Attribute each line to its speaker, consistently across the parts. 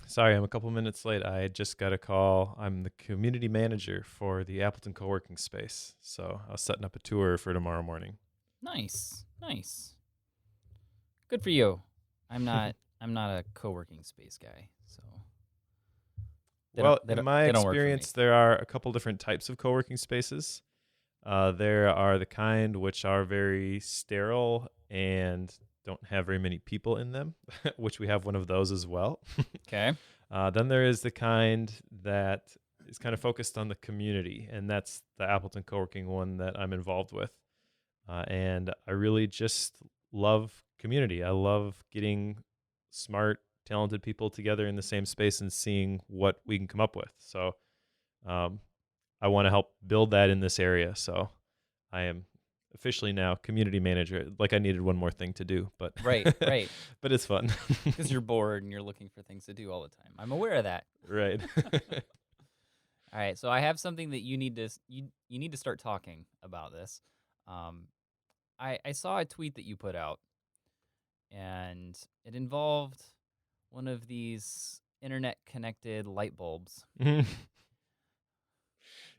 Speaker 1: Sorry, I'm a couple minutes late. I just got a call. I'm the community manager for the Appleton co-working space. So I was setting up a tour for tomorrow morning.
Speaker 2: Nice, nice. Good for you. I'm not. I'm not a co-working space guy, so they don't.
Speaker 1: Well,
Speaker 2: They
Speaker 1: in
Speaker 2: don't.
Speaker 1: my
Speaker 2: They don't work for me.
Speaker 1: experience, there are a couple different types of co-working spaces. There are the kind which are very sterile and don't have very many people in them, which we have one of those as well.
Speaker 2: Okay.
Speaker 1: Then there is the kind that is kind of focused on the community, and that's the Appleton co-working one that I'm involved with. And I really just love community. I love getting smart, talented people together in the same space and seeing what we can come up with. So um, I want to help build that in this area. So I am officially now community manager. Like I needed one more thing to do, but
Speaker 2: Right. Right.
Speaker 1: but it's fun.
Speaker 2: Because you're bored and you're looking for things to do all the time. I'm aware of that.
Speaker 1: Right.
Speaker 2: All right. So I have something that you need to start talking about this. Um, I saw a tweet that you put out, and it involved one of these internet connected light bulbs.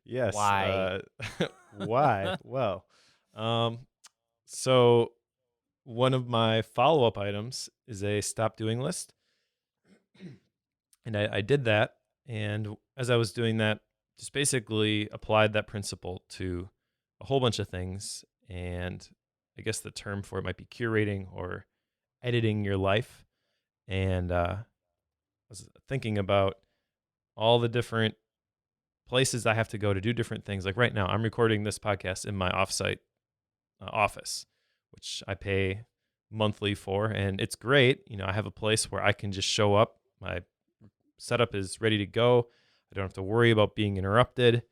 Speaker 1: Yes.
Speaker 2: Why?
Speaker 1: Why? Well, um, so one of my follow-up items is a stop doing list. And I did that. And as I was doing that, just basically applied that principle to a whole bunch of things. And I guess the term for it might be curating or editing your life. And I was thinking about all the different places I have to go to do different things. Like right now, I'm recording this podcast in my offsite office, which I pay monthly for. And it's great. You know, I have a place where I can just show up. My setup is ready to go. I don't have to worry about being interrupted,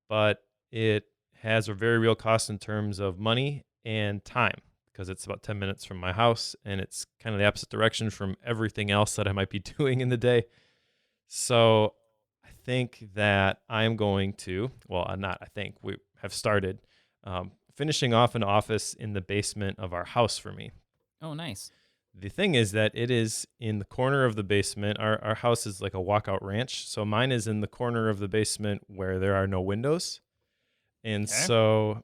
Speaker 1: but it has a very real cost in terms of money and time because it's about 10 minutes from my house and it's kind of the opposite direction from everything else that I might be doing in the day. So I think that I'm going to, well, not I think, we have started finishing off an office in the basement of our house for me.
Speaker 2: Oh, nice.
Speaker 1: The thing is that it is in the corner of the basement. Our house is like a walkout ranch. So mine is in the corner of the basement where there are no windows. And
Speaker 2: Okay.
Speaker 1: so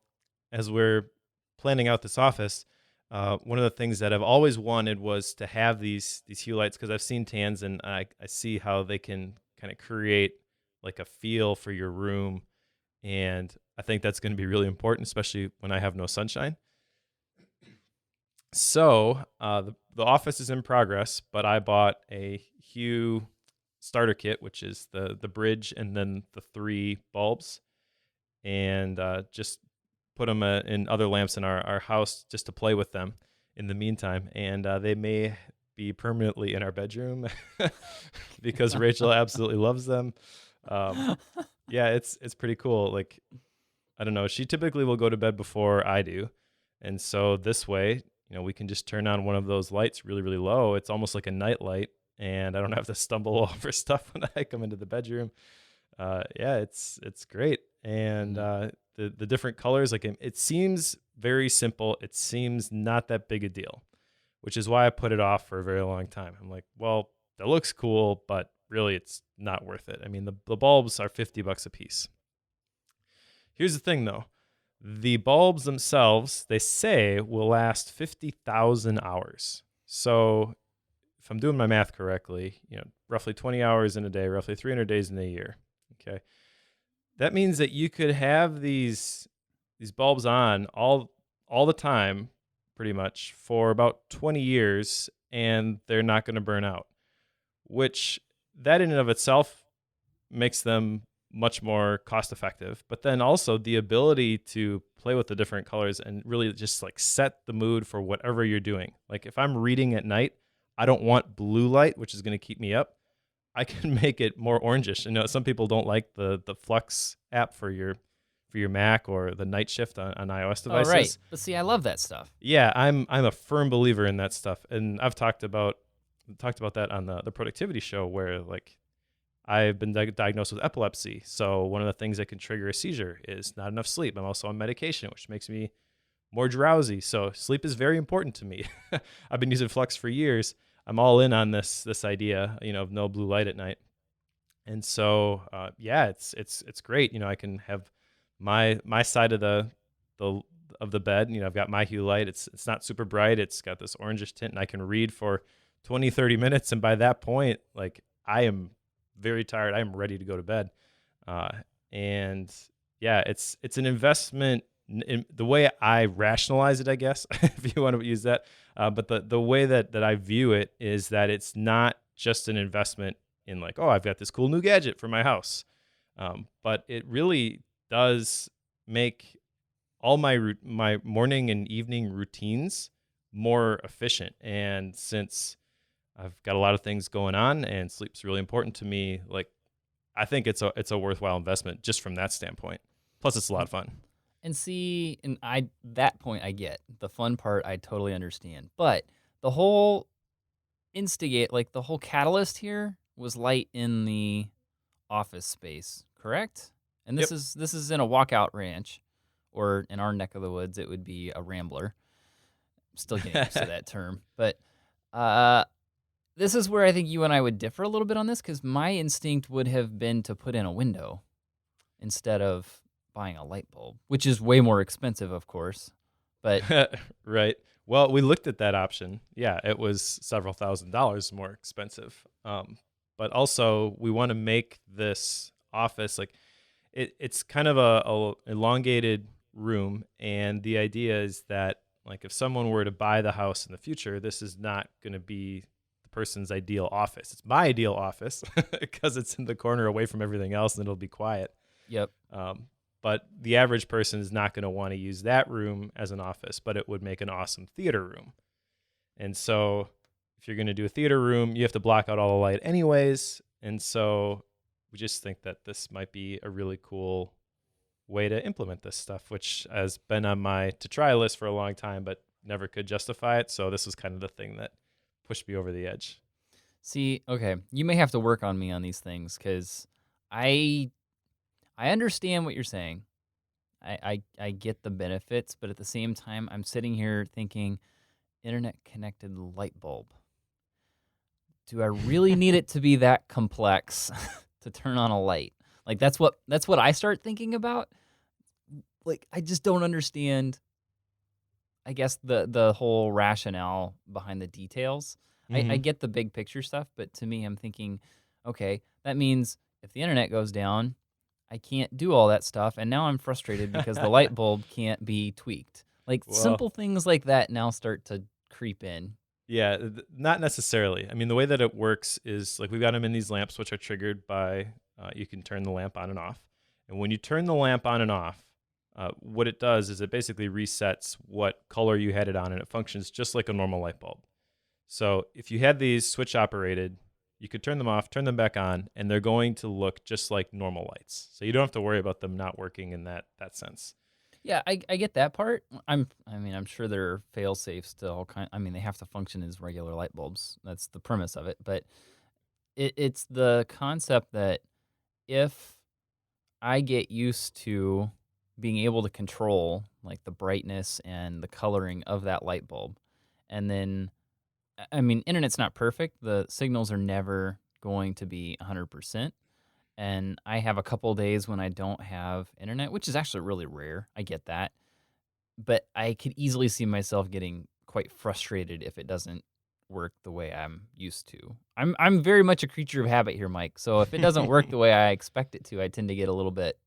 Speaker 1: as we're planning out this office, one of the things that I've always wanted was to have these hue lights because I've seen tans and I see how they can kind of create like a feel for your room. And I think that's going to be really important, especially when I have no sunshine. So the office is in progress, but I bought a Hue starter kit, which is the bridge and then the three bulbs, and just put them in other lamps in our house just to play with them in the meantime. And they may be permanently in our bedroom because Rachel absolutely loves them. Yeah, it's pretty cool. Like, I don't know, she typically will go to bed before I do. And so this way, you know, we can just turn on one of those lights really, really low. It's almost like a night light, and I don't have to stumble over stuff when I come into the bedroom. Yeah, it's great. And the different colors, like it seems very simple. It seems not that big a deal, which is why I put it off for a very long time. I'm like, well, that looks cool, but really it's not worth it. I mean, the bulbs are $50 a piece. Here's the thing though. The bulbs themselves, they say, will last 50,000 hours. So if I'm doing my math correctly, you know, roughly 20 hours in a day, roughly 300 days in a year. Okay. That means that you could have these bulbs on all the time pretty much for about 20 years and they're not going to burn out, which that in and of itself makes them much more cost effective, but then also the ability to play with the different colors and really just like set the mood for whatever you're doing. Like if I'm reading at night, I don't want blue light, which is going to keep me up. I can make it more orangish. You know, some people don't like the Flux app for your Mac or the night shift on iOS
Speaker 2: Oh, right.
Speaker 1: devices.
Speaker 2: But see, I love that stuff.
Speaker 1: Yeah, I'm a firm believer in that stuff, and I've talked about that on the productivity show where like I've been diagnosed with epilepsy. So one of the things that can trigger a seizure is not enough sleep. I'm also on medication, which makes me more drowsy. So sleep is very important to me. I've been using Flux for years. I'm all in on this idea, of no blue light at night. And so, yeah, it's great. I can have my side of the of the bed. I've got my hue light. It's not super bright. It's got this orangish tint, and I can read for 20-30 minutes. And by that point, like, I am very tired. I am ready to go to bed. Uh, and yeah, it's an investment in the way I rationalize it, I guess, if you want to use that. But the way that I view it is that it's not just an investment in, like, oh, I've got this cool new gadget for my house, but it really does make all my morning and evening routines more efficient. And since I've got a lot of things going on and sleep's really important to me, like, I think it's a worthwhile investment just from that standpoint. Plus, it's a lot of fun.
Speaker 2: And see, and that point I get. The fun part I totally understand. But the whole the whole catalyst here was light in the office space, correct? And
Speaker 1: Yep.
Speaker 2: this is in a walkout ranch, or in our neck of the woods, it would be a rambler. I'm still getting used to that term, but uh, this is where I think you and I would differ a little bit on this, because my instinct would have been to put in a window instead of buying a light bulb, which is way more expensive, of course. But
Speaker 1: Right. Well, we looked at that option. Yeah, it was several $1,000s more expensive. But also, we want to make this office, like, it's kind of a elongated room, and the idea is that, like, if someone were to buy the house in the future, this is not going to be the person's ideal office. It's my ideal office because it's in the corner away from everything else, and it'll be quiet.
Speaker 2: yep,
Speaker 1: Um, but the average person is not going to want to use that room as an office, but it would make an awesome theater room. And so, if you're going to do a theater room, you have to block out all the light anyways. And so, we just think that this might be a really cool way to implement this stuff, which has been on my to try list for a long time, but never could justify it. So, this was kind of the thing that pushed me over the edge.
Speaker 2: see, okay, you may have to work on me on these things, because I I understand what you're saying. I get the benefits, but at the same time, I'm sitting here thinking, internet connected light bulb. Do I really need it to be that complex to turn on a light? Like, that's what I start thinking about. Like, I just don't understand, I guess, the whole rationale behind the details. I
Speaker 1: Mm-hmm.
Speaker 2: get the big picture stuff, but to me, I'm thinking, okay, that means if the internet goes down, I can't do all that stuff, and now I'm frustrated because the light bulb can't be tweaked. Like,
Speaker 1: Well,
Speaker 2: simple things like that now start to creep in.
Speaker 1: yeah, not necessarily. I mean, the way that it works is, like, we've got them in these lamps, which are triggered by you can turn the lamp on and off. And when you turn the lamp on and off, what it does is it basically resets what color you had it on, and it functions just like a normal light bulb. So if you had these switch operated, you could turn them off, turn them back on, and they're going to look just like normal lights. So you don't have to worry about them not working in that sense.
Speaker 2: Yeah, I get that part. I mean, I'm sure there are fail safes to all kind. I mean, they have to function as regular light bulbs. That's the premise of it. But it's the concept that if I get used to being able to control, like, the brightness and the coloring of that light bulb, and then I mean, internet's not perfect. The signals are never going to be 100%. And I have a couple days when I don't have internet, which is actually really rare. I get that. But I could easily see myself getting quite frustrated if it doesn't work the way I'm used to. I'm very much a creature of habit here, Mike. So if it doesn't work the way I expect it to, I tend to get a little bit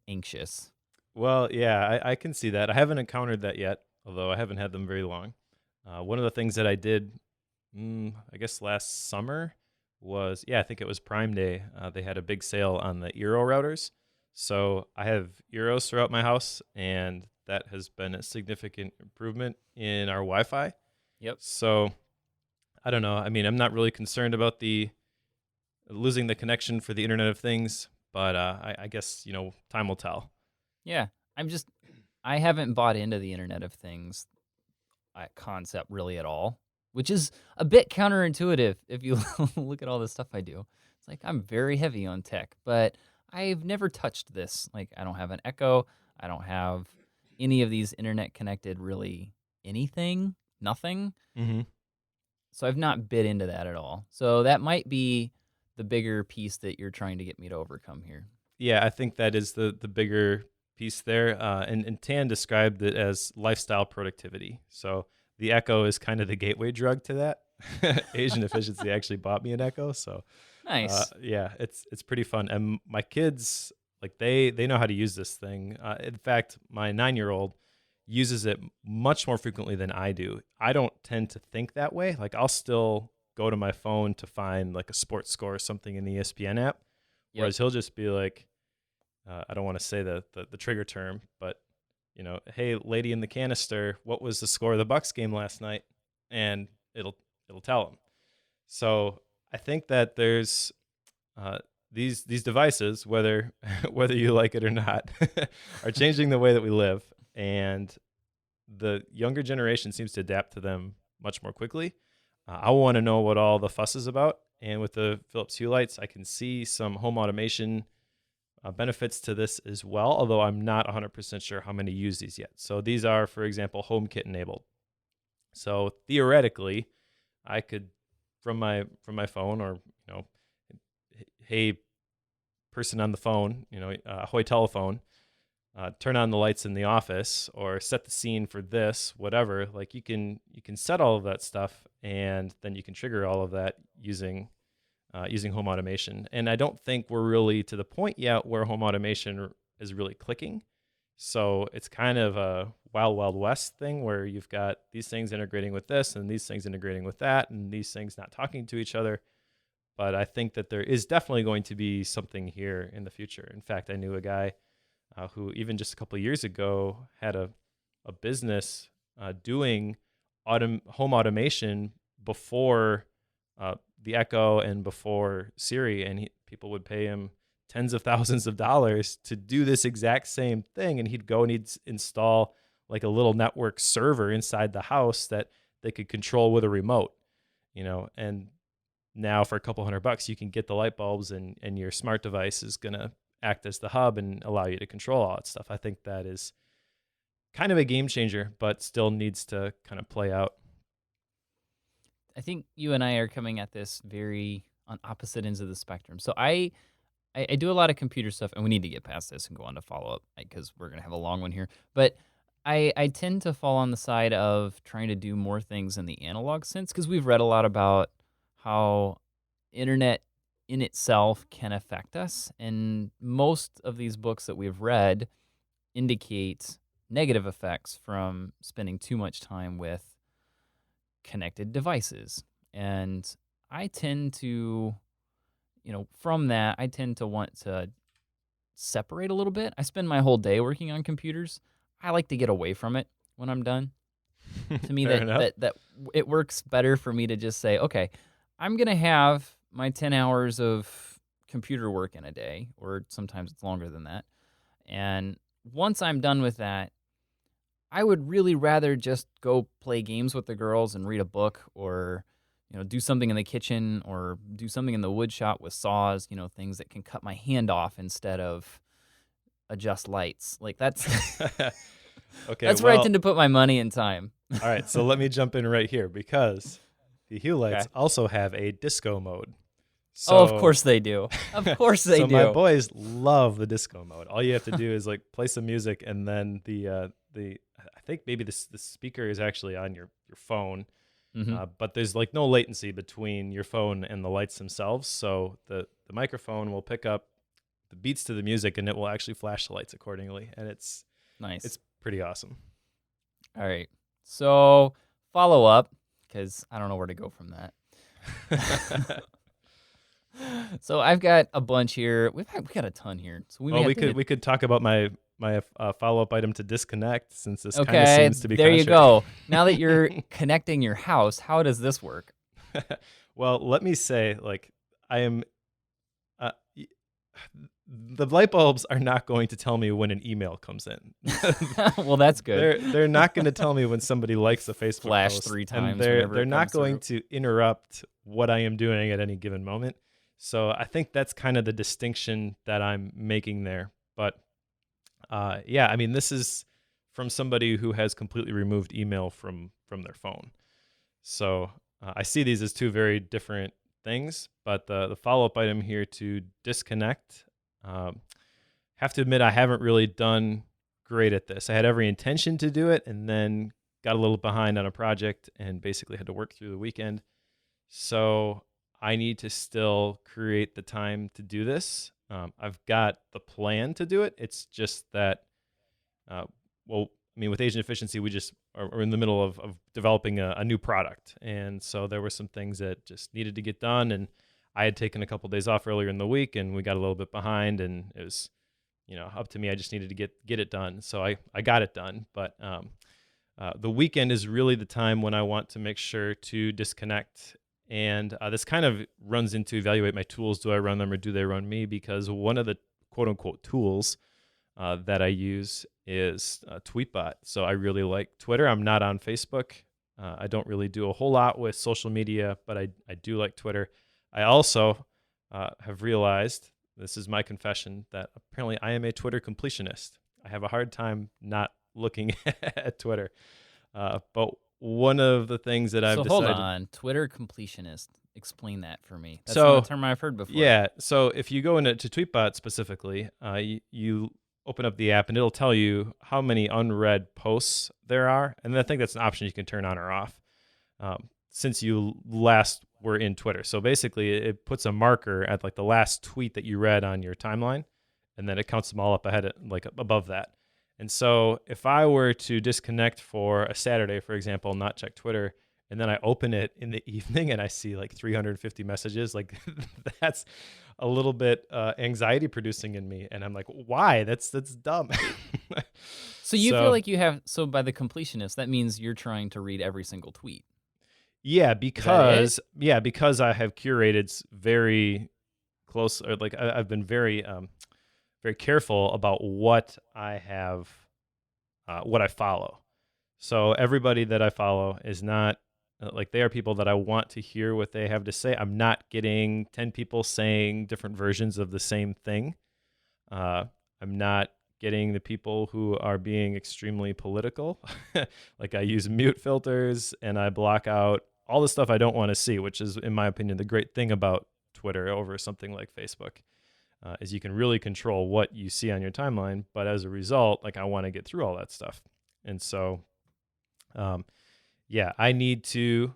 Speaker 2: anxious.
Speaker 1: Well, yeah, I can see that. I haven't encountered that yet, although I haven't had them very long. One of the things that I did, I guess last summer, was, yeah, I think it was Prime Day. They had a big sale on the Eero routers. So I have Eeros throughout my house, and that has been a significant improvement in our Wi Fi.
Speaker 2: Yep.
Speaker 1: So I don't know. I mean, I'm not really concerned about the losing the connection for the Internet of Things, but I guess, time will tell.
Speaker 2: Yeah. I haven't bought into the Internet of Things concept really at all, which is a bit counterintuitive if you look at all the stuff I do. It's like I'm very heavy on tech, but I've never touched this. Like, I don't have an Echo. I don't have any of these internet connected really anything, nothing.
Speaker 1: Hmm.
Speaker 2: So I've not bit into that at all. So that might be the bigger piece that you're trying to get me to overcome here.
Speaker 1: Yeah, I think that is the bigger piece there. And Tan described it as lifestyle productivity. So the Echo is kind of the gateway drug to that. Asian Efficiency actually bought me an Echo, so
Speaker 2: Nice.
Speaker 1: yeah, it's pretty fun. And my kids, like they know how to use this thing. In fact, my 9-year-old uses it much more frequently than I do. I don't tend to think that way. Like I'll still go to my phone to find like a sports score or something in the ESPN app,
Speaker 2: Yep.
Speaker 1: whereas he'll just be like, I don't want to say the trigger term, but hey, lady in the canister, what was the score of the Bucks game last night? And it'll tell him. So I think that there's uh, these devices, whether whether you like it or not, are changing the way that we live, and the younger generation seems to adapt to them much more quickly. I want to know what all the fuss is about, and with the Philips Hue lights, I can see some home automation benefits to this as well, although I'm not 100% sure how many use these yet. So these are, for example, HomeKit enabled. So theoretically, I could from my phone, or hey, person on the phone, Hoy telephone, turn on the lights in the office or set the scene for this, whatever. Like you can set all of that stuff, and then you can trigger all of that using home automation. And I don't think we're really to the point yet where home automation is really clicking. So it's kind of a wild, wild west thing where you've got these things integrating with this and these things integrating with that and these things not talking to each other. But I think that there is definitely going to be something here in the future. In fact, I knew a guy who even just a couple of years ago had a business doing home automation before the Echo and before Siri, and people would pay him tens of thousands of dollars to do this exact same thing, and he'd go and he'd install like a little network server inside the house that they could control with a remote, and now for a couple $100 you can get the light bulbs, and your smart device is going to act as the hub and allow you to control all that stuff. I think that is kind of a game changer, but still needs to kind of play out.
Speaker 2: I think you and I are coming at this very on opposite ends of the spectrum. So I do a lot of computer stuff, and we need to get past this and go on to follow up because we're going to have a long one here. But I tend to fall on the side of trying to do more things in the analog sense because we've read a lot about how internet in itself can affect us. And most of these books that we've read indicate negative effects from spending too much time with connected devices. And I tend to, from that, I tend to want to separate a little bit. I spend my whole day working on computers. I like to get away from it when I'm done. To me,
Speaker 1: Fair enough.
Speaker 2: that it works better for me to just say, okay, I'm going to have my 10 hours of computer work in a day, or sometimes it's longer than that. And once I'm done with that, I would really rather just go play games with the girls and read a book, or do something in the kitchen, or do something in the wood shop with saws, things that can cut my hand off instead of adjust lights. Like that's
Speaker 1: Okay,
Speaker 2: that's where I
Speaker 1: well,
Speaker 2: tend to put my money and time.
Speaker 1: all right, so let me jump in right here because the Hue lights
Speaker 2: Okay.
Speaker 1: also have a disco mode.
Speaker 2: Oh, of
Speaker 1: So
Speaker 2: course they do. Of course they
Speaker 1: so my
Speaker 2: do.
Speaker 1: boys love the disco mode. All you have to do is like play some music, and then the I think maybe the speaker is actually on your phone,
Speaker 2: Hmm.
Speaker 1: but there's like no latency between your phone and the lights themselves. So the microphone will pick up the beats to the music, and it will actually flash the lights accordingly, and
Speaker 2: Nice.
Speaker 1: it's pretty awesome.
Speaker 2: All right. So follow up, because I don't know where to go from that. So I've got a bunch here. We got a ton here. So we may
Speaker 1: Well,
Speaker 2: have
Speaker 1: we
Speaker 2: to.
Speaker 1: could talk about my follow up item to disconnect, since this kind of
Speaker 2: Okay,
Speaker 1: seems to be
Speaker 2: there you
Speaker 1: contrary.
Speaker 2: go. Now that you're connecting your house, how does this work?
Speaker 1: Well, let me say, like, I am. Uh, y- the light bulbs are not going to tell me when an email comes in.
Speaker 2: Well, that's good.
Speaker 1: They're not going to tell me when somebody likes a Facebook
Speaker 2: Flash
Speaker 1: post,
Speaker 2: 3
Speaker 1: and
Speaker 2: times whenever
Speaker 1: they're
Speaker 2: it
Speaker 1: not
Speaker 2: comes
Speaker 1: going
Speaker 2: through.
Speaker 1: to interrupt what I am doing at any given moment. So I think that's kind of the distinction that I'm making there. But yeah, I mean, this is from somebody who has completely removed email from their phone. So I see these as two very different things, but the follow-up item here to disconnect, um, have to admit I haven't really done great at this. I had every intention to do it and then got a little behind on a project and basically had to work through the weekend. So I need to still create the time to do this. I've got the plan to do it. It's just that, uh, well, I mean, with agent efficiency, we just are in the middle of developing a new product. And so there were some things that just needed to get done. And I had taken a couple of days off earlier in the week and we got a little bit behind and it was, up to me. I just needed to get it done. So I got it done. But the weekend is really the time when I want to make sure to disconnect. And this kind of runs into evaluate my tools. Do I run them or do they run me? Because one of the quote unquote tools that I use is Tweetbot. So I really like Twitter. I'm not on Facebook. I don't really do a whole lot with social media, but I do like Twitter. I also have realized, this is my confession, that apparently I am a Twitter completionist. I have a hard time not looking at Twitter. But one of the things that I've
Speaker 2: So hold
Speaker 1: decided.
Speaker 2: on, Twitter completionist. Explain that for me. That's not
Speaker 1: So
Speaker 2: a term I've heard before.
Speaker 1: yeah, so if you go into Tweetbot specifically, you open up the app and it'll tell you how many unread posts there are, and I think that's an option you can turn on or off since you last were in Twitter. So basically, it puts a marker at like the last tweet that you read on your timeline, and then it counts them all up ahead, like above that. And so if I were to disconnect for a Saturday, for example, not check Twitter, and then I open it in the evening and I see like 350 messages, like that's a little bit anxiety producing in me. And I'm like, why? That's dumb.
Speaker 2: So you feel
Speaker 1: So
Speaker 2: like you have, so by the completionist, that means you're trying to read every single tweet.
Speaker 1: yeah,
Speaker 2: Is that it?
Speaker 1: because I have curated very close, or like I've been very very careful about what I have, what I follow. So everybody that I follow is not like they are people that I want to hear what they have to say. I'm not getting 10 people saying different versions of the same thing. I'm not getting the people who are being extremely political. Like I use mute filters and I block out all the stuff I don't want to see, which is, in my opinion, the great thing about Twitter over something like Facebook. Is you can really control what you see on your timeline, but as a result, like I want to get through all that stuff, and so, yeah, I need to.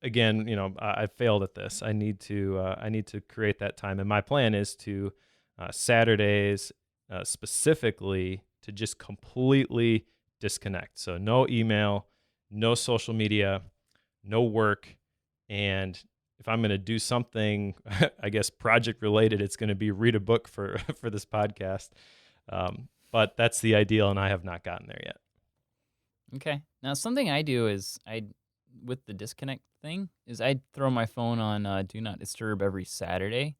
Speaker 1: Again, I failed at this. I need to create that time, and my plan is to Saturdays specifically to just completely disconnect. So no email, no social media, no work, and if I'm going to do something, I guess project related, it's going to be read a book for for this podcast. But that's the ideal, and I have not gotten there yet.
Speaker 2: Okay. Now, something I do is with the disconnect thing, is I throw my phone on Do Not Disturb every Saturday.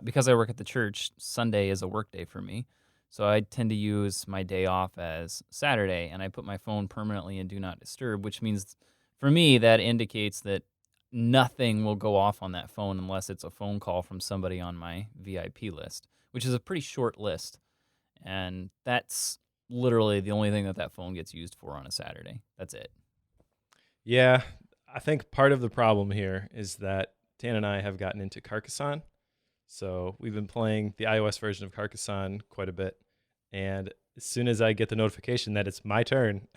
Speaker 2: Because I work at the church, Sunday is a work day for me. So I tend to use my day off as Saturday, and I put my phone permanently in Do Not Disturb, which means for me that indicates that nothing will go off on that phone unless it's a phone call from somebody on my VIP list, which is a pretty short list. And that's literally the only thing that phone gets used for on a Saturday. That's it.
Speaker 1: Yeah, I think part of the problem here is that Tan and I have gotten into Carcassonne. So we've been playing the iOS version of Carcassonne quite a bit. And as soon as I get the notification that it's my turn,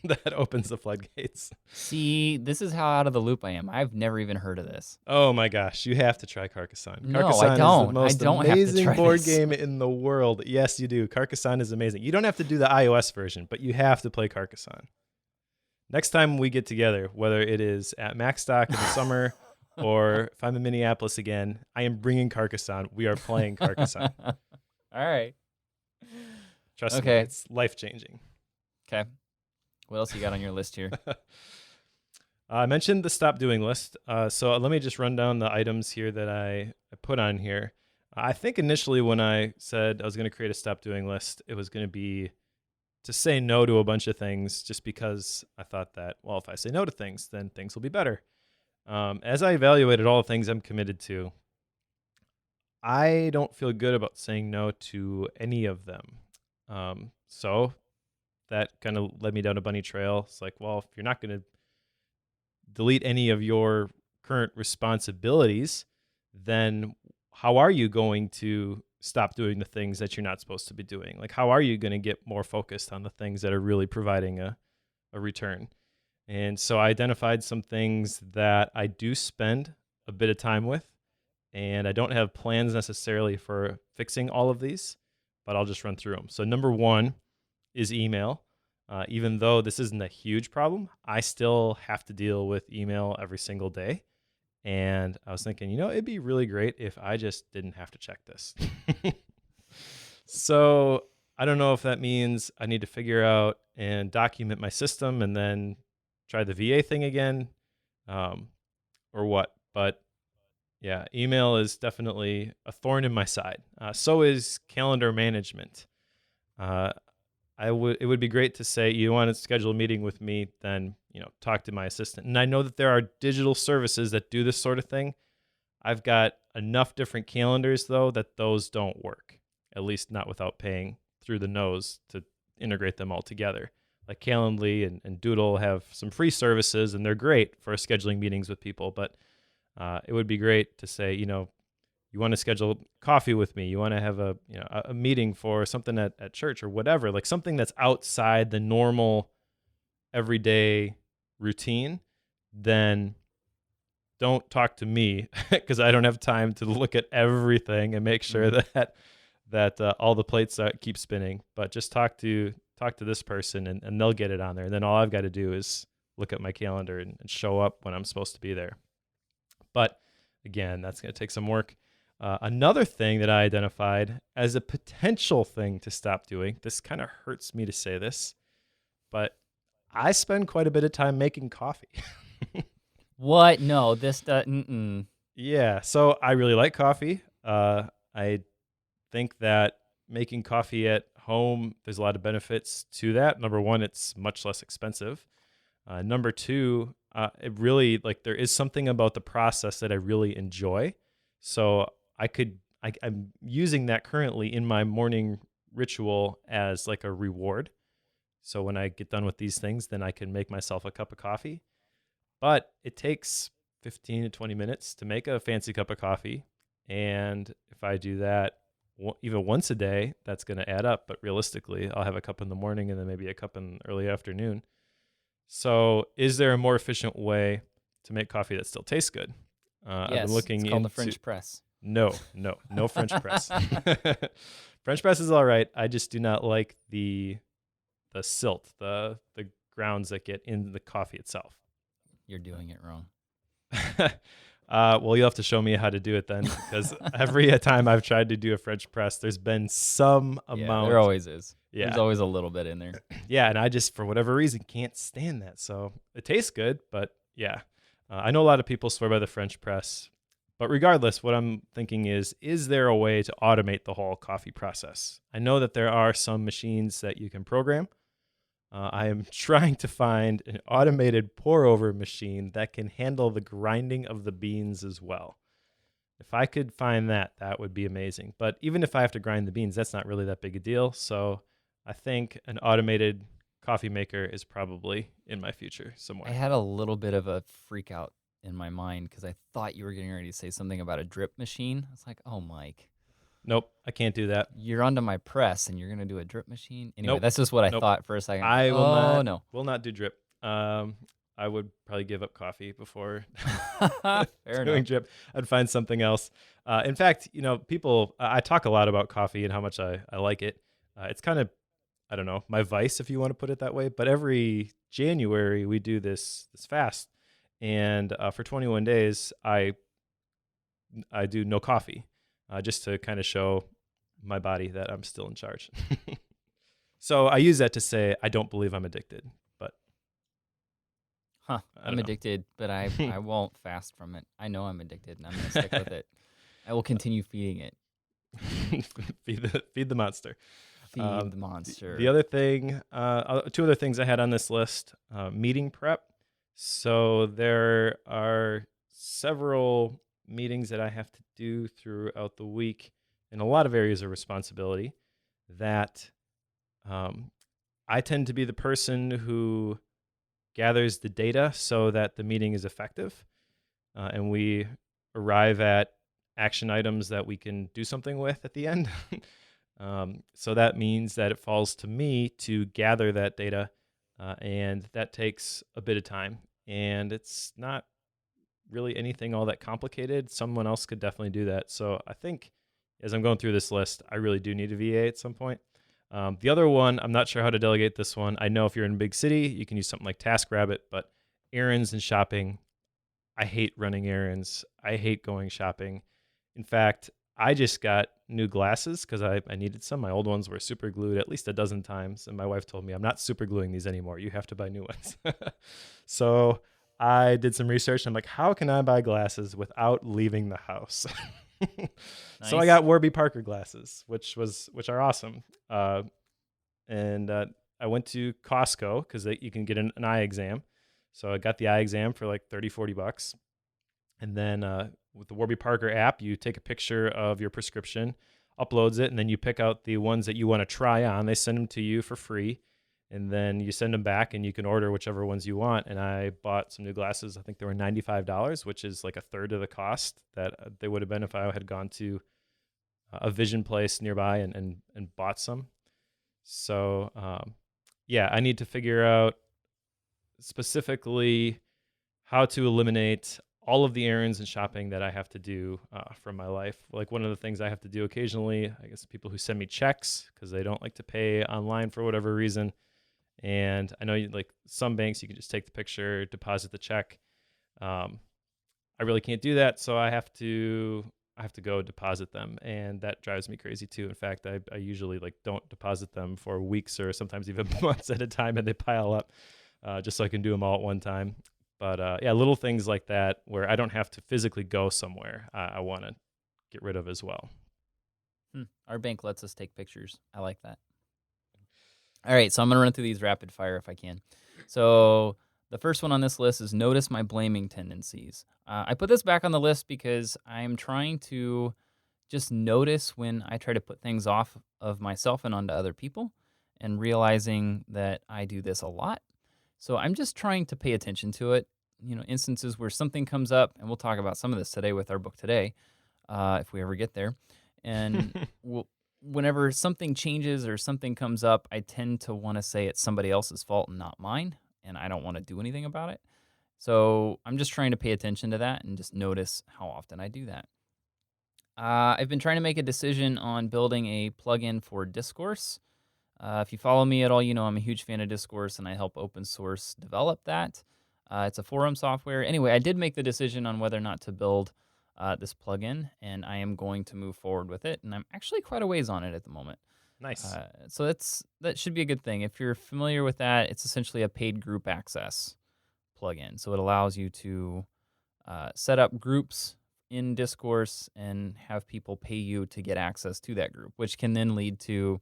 Speaker 1: that opens the floodgates.
Speaker 2: See, this is how out of the loop I am. I've never even heard of this.
Speaker 1: Oh my gosh, you have to try Carcassonne.
Speaker 2: No,
Speaker 1: Carcassonne
Speaker 2: I
Speaker 1: is
Speaker 2: don't.
Speaker 1: the most
Speaker 2: I don't have to
Speaker 1: amazing
Speaker 2: try
Speaker 1: board
Speaker 2: this.
Speaker 1: game in the world. Yes, you do. Carcassonne is amazing. You don't have to do the iOS version, but you have to play Carcassonne. Next time we get together, whether it is at Macstock in the summer or if I'm in Minneapolis again, I am bringing Carcassonne. We are playing Carcassonne.
Speaker 2: All right.
Speaker 1: Trust me,
Speaker 2: Okay.
Speaker 1: it's life-changing.
Speaker 2: Okay. What else you got on your list here?
Speaker 1: I mentioned the stop doing list. So let me just run down the items here that I put on here. I think initially when I said I was going to create a stop doing list, it was going to be to say no to a bunch of things just because I thought that, well, if I say no to things, then things will be better. As I evaluated all the things I'm committed to, I don't feel good about saying no to any of them. So that kind of led me down a bunny trail. It's like, well, if you're not going to delete any of your current responsibilities, then how are you going to stop doing the things that you're not supposed to be doing? Like, how are you going to get more focused on the things that are really providing a return? And so I identified some things that I do spend a bit of time with, and I don't have plans necessarily for fixing all of these, but I'll just run through them. So number one is email. Even though this isn't a huge problem, I still have to deal with email every single day. And I was thinking, it'd be really great if I just didn't have to check this. So I don't know if that means I need to figure out and document my system and then try the VA thing again, or what. But yeah, email is definitely a thorn in my side. So is calendar management. Uh, it would be great to say, you want to schedule a meeting with me, then, talk to my assistant. And I know that there are digital services that do this sort of thing. I've got enough different calendars though, that those don't work, at least not without paying through the nose to integrate them all together. Like Calendly and Doodle have some free services and they're great for scheduling meetings with people, but it would be great to say, you want to schedule coffee with me, you want to have a meeting for something at church or whatever, like something that's outside the normal everyday routine, then don't talk to me because I don't have time to look at everything and make sure that all the plates keep spinning. But just talk to this person and they'll get it on there. And then all I've got to do is look at my calendar and show up when I'm supposed to be there. But again, that's going to take some work. Another thing that I identified as a potential thing to stop doing, this kind of hurts me to say this, but I spend quite a bit of time making coffee.
Speaker 2: What? No, this doesn't.
Speaker 1: Yeah, so I really like coffee. I think that making coffee at home, there's a lot of benefits to that. Number one, it's much less expensive. Number two, it really, like, there is something about the process that I really enjoy. So I'm using that currently in my morning ritual as like a reward. So when I get done with these things, then I can make myself a cup of coffee. But it takes 15 to 20 minutes to make a fancy cup of coffee. And if I do that even once a day, that's going to add up. But realistically, I'll have a cup in the morning and then maybe a cup in the early afternoon. So is there a more efficient way to make coffee that still tastes good?
Speaker 2: Yes,
Speaker 1: I've been looking
Speaker 2: it's called
Speaker 1: into
Speaker 2: the French press.
Speaker 1: No French press. French press is all right. I just do not like the silt, the grounds that get in the coffee itself.
Speaker 2: You're doing it wrong.
Speaker 1: Well, you'll have to show me how to do it then, because every time I've tried to do a French press, there's been some amount.
Speaker 2: There always is.
Speaker 1: Yeah.
Speaker 2: There's always a little bit in there.
Speaker 1: Yeah, and I just, for whatever reason, can't stand that. So it tastes good, but yeah. I know a lot of people swear by the French press. But regardless, what I'm thinking is there a way to automate the whole coffee process? I know that there are some machines that you can program. I am trying to find an automated pour-over machine that can handle the grinding of the beans as well. If I could find that, that would be amazing. But even if I have to grind the beans, that's not really that big a deal. So I think an automated coffee maker is probably in my future somewhere.
Speaker 2: I had a little bit of a freak out in my mind because I thought you were getting ready to say something about a drip machine. I was like, oh, Mike.
Speaker 1: Nope, I can't do that.
Speaker 2: You're onto my press and you're going to do a drip machine? Anyway,
Speaker 1: Nope.
Speaker 2: that's just what I
Speaker 1: Nope.
Speaker 2: thought for a second.
Speaker 1: I will
Speaker 2: no.
Speaker 1: not do drip. I would probably give up coffee before
Speaker 2: Fair
Speaker 1: doing
Speaker 2: enough.
Speaker 1: drip. I'd find something else. In fact, people, I talk a lot about coffee and how much I like it. It's kind of, I don't know, my vice, if you want to put it that way. But every January we do this fast, and for 21 days I do no coffee, just to kind of show my body that I'm still in charge. So I use that to say I don't believe I'm addicted, but
Speaker 2: I'm addicted, but I won't fast from it. I know I'm addicted, and I'm going to stick with it. I will continue feeding it.
Speaker 1: feed the monster.
Speaker 2: Feed the monster.
Speaker 1: The other thing, two other things I had on this list: meeting prep. So there are several meetings that I have to do throughout the week in a lot of areas of responsibility that I tend to be the person who gathers the data so that the meeting is effective, and we arrive at action items that we can do something with at the end. So that means that it falls to me to gather that data, and that takes a bit of time. And it's not really anything all that complicated. Someone else could definitely do that. So I think as I'm going through this list, I really do need a VA at some point. The other one, I'm not sure how to delegate this one. I know if you're in a big city, you can use something like TaskRabbit, but errands and shopping, I hate running errands. I hate going shopping. In fact, I just got new glasses because I needed some. My old ones were super glued at least a dozen times. And my wife told me, I'm not super gluing these anymore. You have to buy new ones. So I did some research. And I'm like, how can I buy glasses without leaving the house? So I
Speaker 2: Nice.
Speaker 1: got Warby Parker glasses, which are awesome. And I went to Costco because you can get an eye exam. So I got the eye exam for like 30, $40. And then with the Warby Parker app, you take a picture of your prescription, uploads it, and then you pick out the ones that you want to try on. They send them to you for free. And then you send them back and you can order whichever ones you want. And I bought some new glasses. I think they were $95, which is like a third of the cost that they would have been if I had gone to a vision place nearby and bought some. So, yeah, I need to figure out specifically how to eliminate all of the errands and shopping that I have to do from my life. Like one of the things I have to do occasionally, I guess people who send me checks because they don't like to pay online for whatever reason. And I know like some banks, you can just take the picture, deposit the check. I really can't do that, so I have to go deposit them, and that drives me crazy too. In fact, I usually like don't deposit them for weeks or sometimes even months at a time, and they pile up just so I can do them all at one time. But yeah, little things like that where I don't have to physically go somewhere, I want to get rid of as well.
Speaker 2: Our bank lets us take pictures. I like that. All right, so I'm going to run through these rapid fire if I can. So the first one on this list is notice my blaming tendencies. I put this back on the list because I'm trying to just notice when I try to put things off of myself and onto other people, and realizing that I do this a lot. So I'm just trying to pay attention to it. Instances where something comes up, and we'll talk about some of this today with our book today, if we ever get there. And whenever something changes or something comes up, I tend to want to say it's somebody else's fault and not mine, and I don't want to do anything about it. So I'm just trying to pay attention to that and just notice how often I do that. I've been trying to make a decision on building a plugin for Discourse. If you follow me at all, you know I'm a huge fan of Discourse, and I help open source develop that. It's a forum software. Anyway, I did make the decision on whether or not to build this plugin, and I am going to move forward with it. And I'm actually quite a ways on it at the moment.
Speaker 1: Nice.
Speaker 2: So that should be a good thing. If you're familiar with that, it's essentially a paid group access plugin. So it allows you to set up groups in Discourse and have people pay you to get access to that group, which can then lead to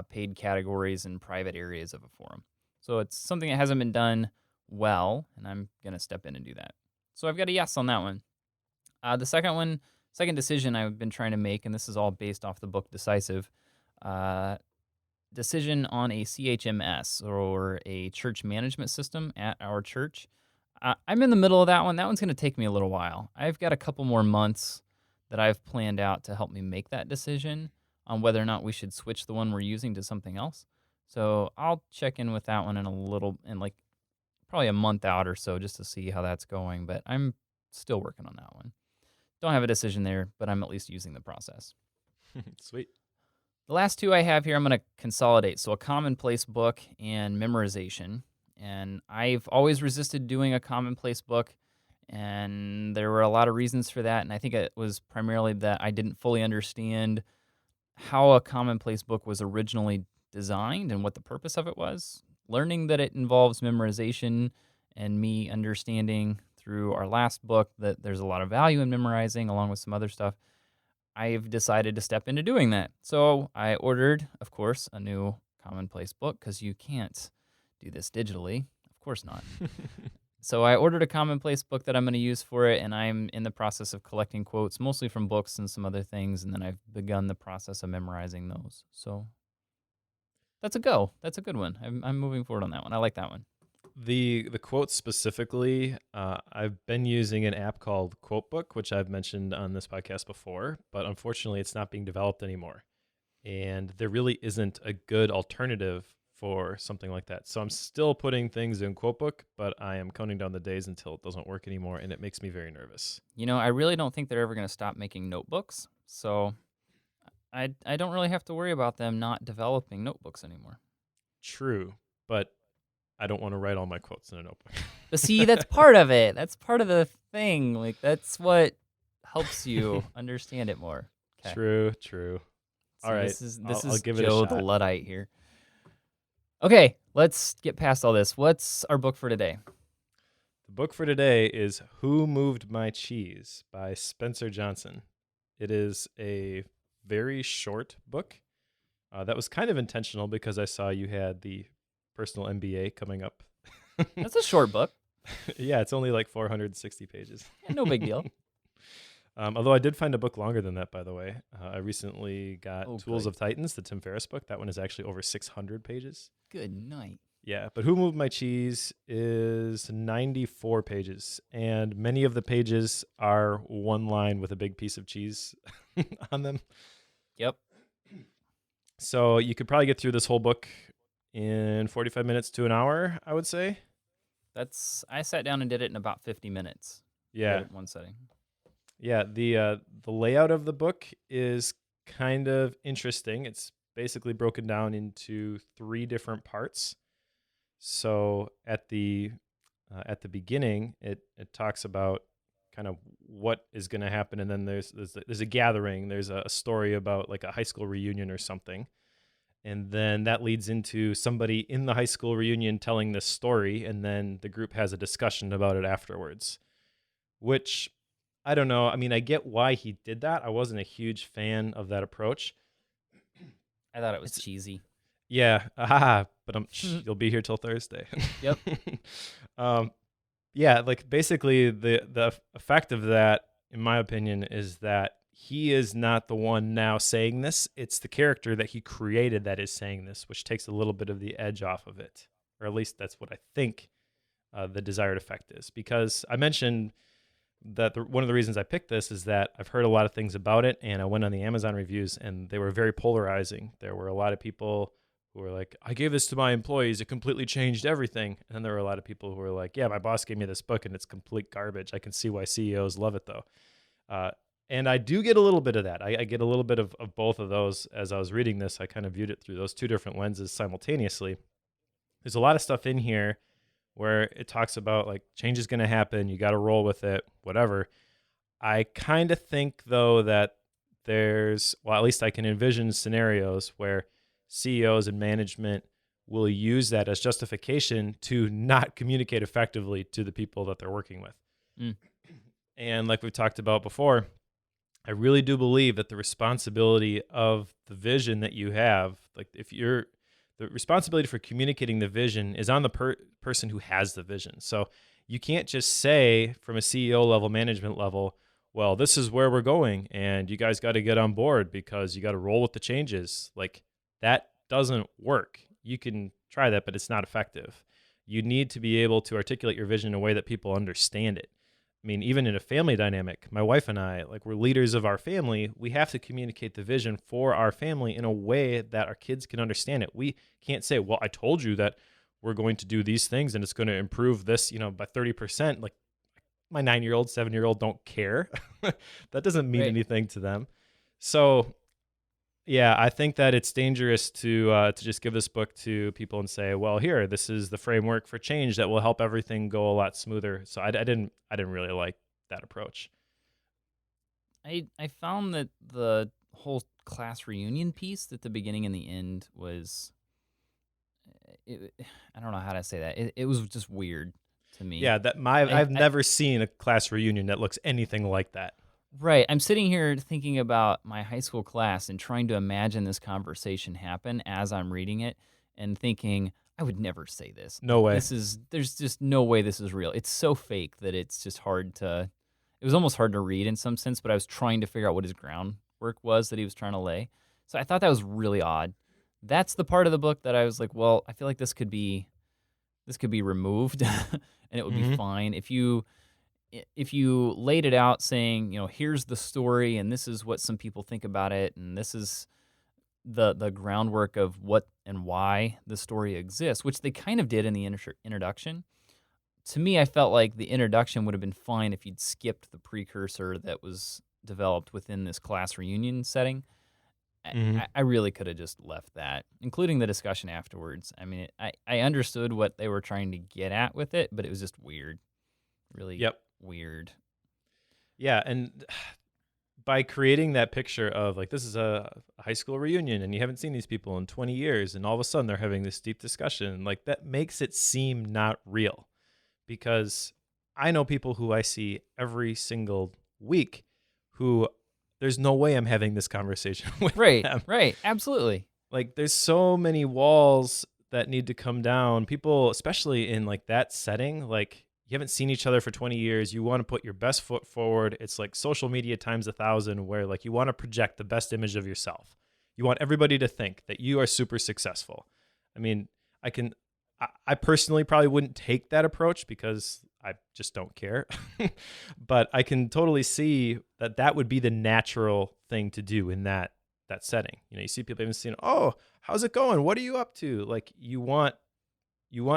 Speaker 2: paid categories and private areas of a forum. So it's something that hasn't been done well, and I'm going to step in and do that. So I've got a yes on that one. The second decision I've been trying to make, and this is all based off the book Decisive, decision on a CHMS, or a church management system at our church. I'm in the middle of that one. That one's going to take me a little while. I've got a couple more months that I've planned out to help me make that decision on whether or not we should switch the one we're using to something else. So I'll check in with that one in like probably a month out or so, just to see how that's going. But I'm still working on that one. Don't have a decision there, but I'm at least using the process.
Speaker 1: Sweet.
Speaker 2: The last two I have here, I'm going to consolidate. So a commonplace book and memorization. And I've always resisted doing a commonplace book, and there were a lot of reasons for that. And I think it was primarily that I didn't fully understand how a commonplace book was originally designed and what the purpose of it was. Learning that it involves memorization, and me understanding through our last book that there's a lot of value in memorizing along with some other stuff, I've decided to step into doing that. So I ordered, of course, a new commonplace book, because you can't do this digitally. Of course not. So I ordered a commonplace book that I'm going to use for it, and I'm in the process of collecting quotes, mostly from books and some other things, and then I've begun the process of memorizing those. So that's a go. That's a good one. I'm moving forward on that one. I like that one.
Speaker 1: The quotes specifically, I've been using an app called Quotebook, which I've mentioned on this podcast before, but unfortunately, it's not being developed anymore, and there really isn't a good alternative for something like that. So I'm still putting things in Quotebook, but I am counting down the days until it doesn't work anymore, and it makes me very nervous.
Speaker 2: I really don't think they're ever going to stop making notebooks, so I don't really have to worry about them not developing notebooks anymore.
Speaker 1: True, but I don't want to write all my quotes in a notebook.
Speaker 2: But see, that's part of it. That's part of the thing. Like, that's what helps you understand it more. Okay.
Speaker 1: True.
Speaker 2: See,
Speaker 1: All right,
Speaker 2: this is
Speaker 1: I'll give it a
Speaker 2: Joe the
Speaker 1: shot.
Speaker 2: Luddite here. Okay, let's get past all this. What's our book for today?
Speaker 1: The book for today is Who Moved My Cheese by Spencer Johnson. It is a very short book. That was kind of intentional because I saw you had the personal MBA coming up.
Speaker 2: That's a short book.
Speaker 1: Yeah, it's only like 460 pages.
Speaker 2: Yeah, no big deal.
Speaker 1: Although I did find a book longer than that, by the way. I recently got Tools
Speaker 2: good.
Speaker 1: of Titans, the Tim Ferriss book. That one is actually over 600 pages.
Speaker 2: Good night.
Speaker 1: Yeah, but Who Moved My Cheese is 94 pages, and many of the pages are one line with a big piece of cheese on them.
Speaker 2: Yep.
Speaker 1: So you could probably get through this whole book in 45 minutes to an hour, I would say.
Speaker 2: I sat down and did it in about 50 minutes.
Speaker 1: Yeah.
Speaker 2: Did it in one setting.
Speaker 1: Yeah, the layout of the book is kind of interesting. It's basically broken down into 3 different parts. So at the beginning, it talks about kind of what is going to happen, and then there's a gathering. There's a story about like a high school reunion or something, and then that leads into somebody in the high school reunion telling this story, and then the group has a discussion about it afterwards. Which I don't know. I mean, I get why he did that. I wasn't a huge fan of that approach.
Speaker 2: I thought it was cheesy.
Speaker 1: Yeah, but you'll be here till Thursday.
Speaker 2: Yep.
Speaker 1: Yeah, like basically the effect of that, in my opinion, is that he is not the one now saying this. It's the character that he created that is saying this, which takes a little bit of the edge off of it, or at least that's what I think the desired effect is. Because I mentioned that one of the reasons I picked this is that I've heard a lot of things about it, and I went on the Amazon reviews, and they were very polarizing. There were a lot of people who were like, I gave this to my employees, it completely changed everything. And then there were a lot of people who were like, yeah, my boss gave me this book and it's complete garbage. I can see why CEOs love it though. And I do get a little bit of that. I get a little bit of both of those. As I was reading this, I kind of viewed it through those 2 different lenses simultaneously. There's a lot of stuff in here where it talks about like change is going to happen. You got to roll with it, whatever. I kind of think though that at least I can envision scenarios where CEOs and management will use that as justification to not communicate effectively to the people that they're working with.
Speaker 2: Mm.
Speaker 1: And like we've talked about before, I really do believe that the responsibility of the vision that you have, like the responsibility for communicating the vision is on the person who has the vision. So you can't just say from a CEO level, management level, well, this is where we're going and you guys got to get on board because you got to roll with the changes. Like, that doesn't work. You can try that, but it's not effective. You need to be able to articulate your vision in a way that people understand it. I mean, even in a family dynamic, my wife and I, like, we're leaders of our family. We have to communicate the vision for our family in a way that our kids can understand it. We can't say, well, I told you that we're going to do these things and it's going to improve this, by 30%. Like, my 9-year-old, 7-year-old don't care. That doesn't mean anything to them. So yeah, I think that it's dangerous to just give this book to people and say, "Well, here, this is the framework for change that will help everything go a lot smoother." So I didn't really like that approach.
Speaker 2: I found that the whole class reunion piece at the beginning and the end was, I don't know how to say that. It was just weird to me.
Speaker 1: Yeah, I've never seen a class reunion that looks anything like that.
Speaker 2: Right. I'm sitting here thinking about my high school class and trying to imagine this conversation happen as I'm reading it and thinking, I would never say this.
Speaker 1: No way.
Speaker 2: There's just no way this is real. It's so fake that it's just it was almost hard to read in some sense, but I was trying to figure out what his groundwork was that he was trying to lay. So I thought that was really odd. That's the part of the book that I was like, well, I feel like this could be this could be removed and it would be
Speaker 1: Hmm.
Speaker 2: fine if you laid it out saying, here's the story and this is what some people think about it and this is the groundwork of what and why the story exists, which they kind of did in the introduction. To me, I felt like the introduction would have been fine if you'd skipped the precursor that was developed within this class reunion setting. I,
Speaker 1: Hmm.
Speaker 2: I really could have just left that, including the discussion afterwards. I mean, I understood what they were trying to get at with it, but it was just weird. Really
Speaker 1: Yep.
Speaker 2: weird.
Speaker 1: Yeah, and by creating that picture of like this is a high school reunion and you haven't seen these people in 20 years and all of a sudden they're having this deep discussion, like that makes it seem not real because I know people who I see every single week who there's no way I'm having this conversation with
Speaker 2: Right,
Speaker 1: them.
Speaker 2: right, absolutely.
Speaker 1: Like there's so many walls that need to come down. People, especially in like that setting, like you haven't seen each other for 20 years. You want to put your best foot forward. It's like social media times 1,000, where like you want to project the best image of yourself. You want everybody to think that you are super successful. I mean, I can, I personally probably wouldn't take that approach because I just don't care. But I can totally see that that would be the natural thing to do in that setting. You see people even saying, "Oh, how's it going? What are you up to?" Like you want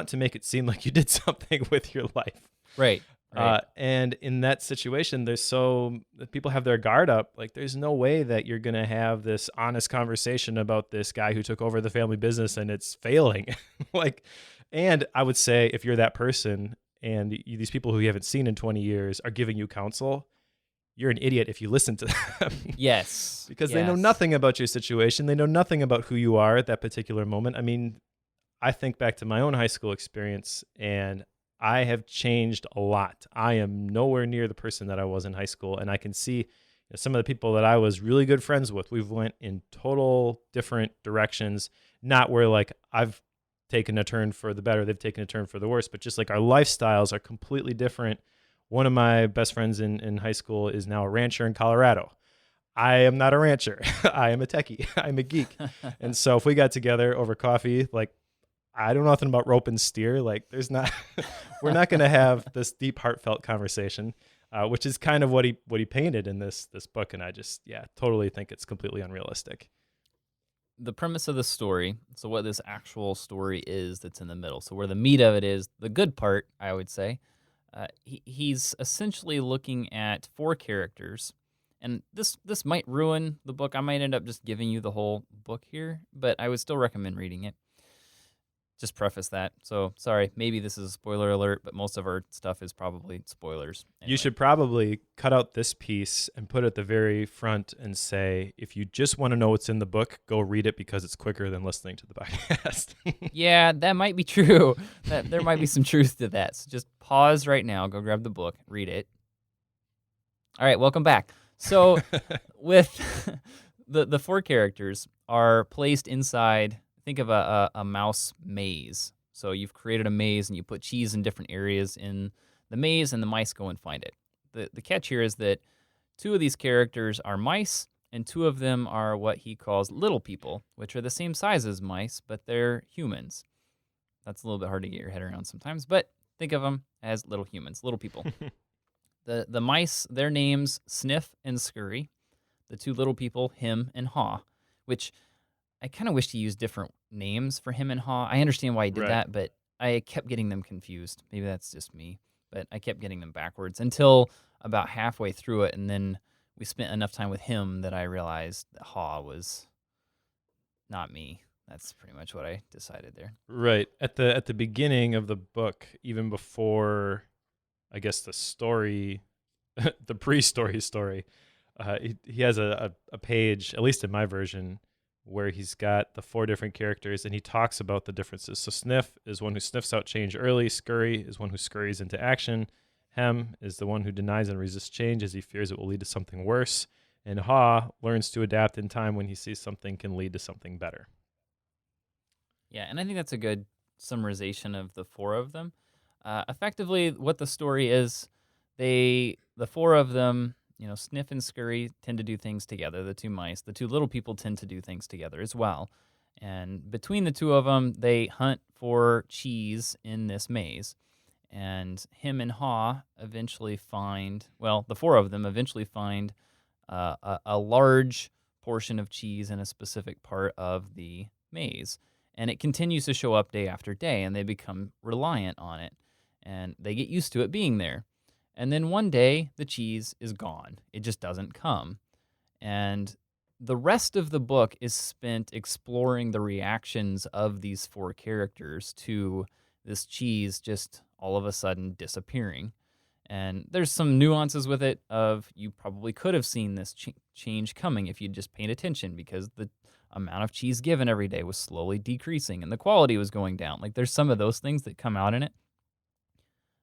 Speaker 1: to make it seem like you did something with your life.
Speaker 2: Right, right.
Speaker 1: And in that situation, people have their guard up. Like there's no way that you're gonna have this honest conversation about this guy who took over the family business and it's failing. like, and I would say if you're that person and these people who you haven't seen in 20 years are giving you counsel, you're an idiot if you listen to them.
Speaker 2: Yes,
Speaker 1: Because they know
Speaker 2: yes.
Speaker 1: nothing about your situation. They know nothing about who you are at that particular moment. I mean, I think back to my own high school experience and I have changed a lot. I am nowhere near the person that I was in high school. And I can see some of the people that I was really good friends with, we've went in total different directions, not where like I've taken a turn for the better, they've taken a turn for the worse, but just like our lifestyles are completely different. One of my best friends in high school is now a rancher in Colorado. I am not a rancher. I am a techie. I'm a geek. And so if we got together over coffee, like I don't know nothing about rope and steer. Like there's not, we're not going to have this deep, heartfelt conversation, which is kind of what he painted in this book. And I just, yeah, totally think it's completely unrealistic.
Speaker 2: The premise of the story, so what this actual story is that's in the middle, so where the meat of it is, the good part, I would say, he's essentially looking at four characters, and this might ruin the book. I might end up just giving you the whole book here, but I would still recommend reading it. Just preface that. So sorry, maybe this is a spoiler alert, but most of our stuff is probably spoilers
Speaker 1: You
Speaker 2: anyway.
Speaker 1: should probably cut out this piece and put it at the very front and say, if you just want to know what's in the book, go read it because it's quicker than listening to the podcast.
Speaker 2: Yeah, that might be true. That there might be some truth to that. So just pause right now, go grab the book, read it. All right, welcome back. So with the four characters are placed inside, think of a mouse maze. So you've created a maze and you put cheese in different areas in the maze and the mice go and find it. The catch here is that two of these characters are mice and two of them are what he calls little people, which are the same size as mice, but they're humans. That's a little bit hard to get your head around sometimes, but think of them as little humans, little people. The mice, their names Sniff and Scurry. The two little people, Him and Haw, which I kind of wish he used different names for Him and Haw. I understand why he did
Speaker 1: Right.
Speaker 2: that, but I kept getting them confused. Maybe that's just me, but I kept getting them backwards until about halfway through it, and then we spent enough time with him that I realized that Haw was not me. That's pretty much what I decided there.
Speaker 1: Right. At the beginning of the book, even before I guess the story, the pre-story story, he has a page, at least in my version, where he's got the four different characters and he talks about the differences. So Sniff is one who sniffs out change early. Scurry is one who scurries into action. Hem is the one who denies and resists change as he fears it will lead to something worse. And Haw learns to adapt in time when he sees something can lead to something better.
Speaker 2: Yeah, and I think that's a good summarization of the four of them. Effectively, what the story is, the four of them, Sniff and Scurry tend to do things together. The two mice, the two little people tend to do things together as well. And between the two of them, they hunt for cheese in this maze. And him and Ha eventually find, well, the four of them eventually find a large portion of cheese in a specific part of the maze. And it continues to show up day after day, and they become reliant on it. And they get used to it being there. And then one day, the cheese is gone. It just doesn't come. And the rest of the book is spent exploring the reactions of these four characters to this cheese just all of a sudden disappearing. And there's some nuances with it of you probably could have seen this change coming if you'd just paid attention, because the amount of cheese given every day was slowly decreasing and the quality was going down. Like, there's some of those things that come out in it.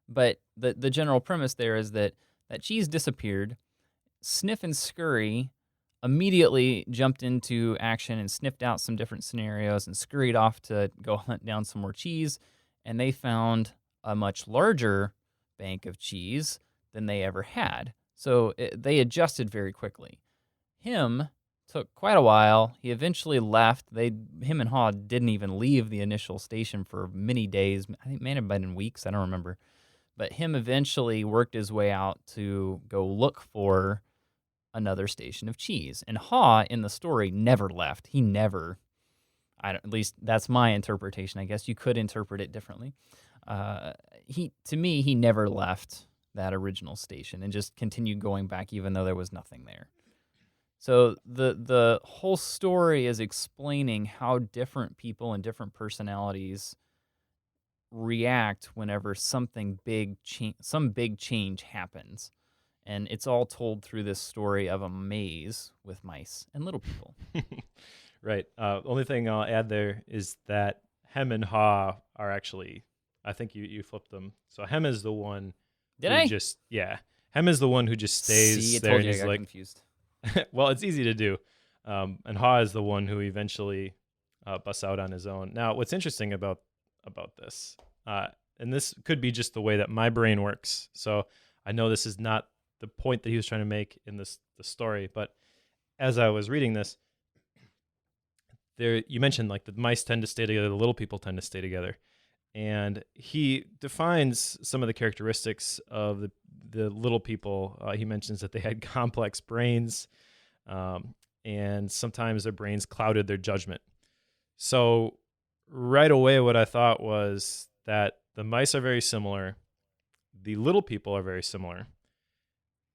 Speaker 2: But the general premise there is that that cheese disappeared. Sniff and Scurry immediately jumped into action and sniffed out some different scenarios and scurried off to go hunt down some more cheese. And they found a much larger bank of cheese than they ever had. So they adjusted very quickly. Him took quite a while. He eventually left. Him and Haw didn't even leave the initial station for many days. I think it may have been in weeks. I don't remember. But him eventually worked his way out to go look for another station of cheese. And Haw in the story never left. He never, at least that's my interpretation. I guess you could interpret it differently. To me, he never left that original station and just continued going back even though there was nothing there. So the whole story is explaining how different people and different personalities react whenever some big change happens. And it's all told through this story of a maze with mice and little people.
Speaker 1: Right. Only thing I'll add there is that Hem and Ha are actually, I think you flipped them. So Hem is the one
Speaker 2: Did
Speaker 1: who
Speaker 2: I?
Speaker 1: just, yeah. Hem is the one who just stays
Speaker 2: See, I
Speaker 1: there
Speaker 2: told
Speaker 1: and
Speaker 2: you I
Speaker 1: he's
Speaker 2: got
Speaker 1: like,
Speaker 2: confused.
Speaker 1: well, it's easy to do. And Ha is the one who eventually busts out on his own. Now, what's interesting about this, and this could be just the way that my brain works. So I know this is not the point that he was trying to make in the story, but as I was reading this, you mentioned like the mice tend to stay together, the little people tend to stay together, and he defines some of the characteristics of the little people. He mentions that they had complex brains, and sometimes their brains clouded their judgment. So right away, what I thought was that the mice are very similar, the little people are very similar.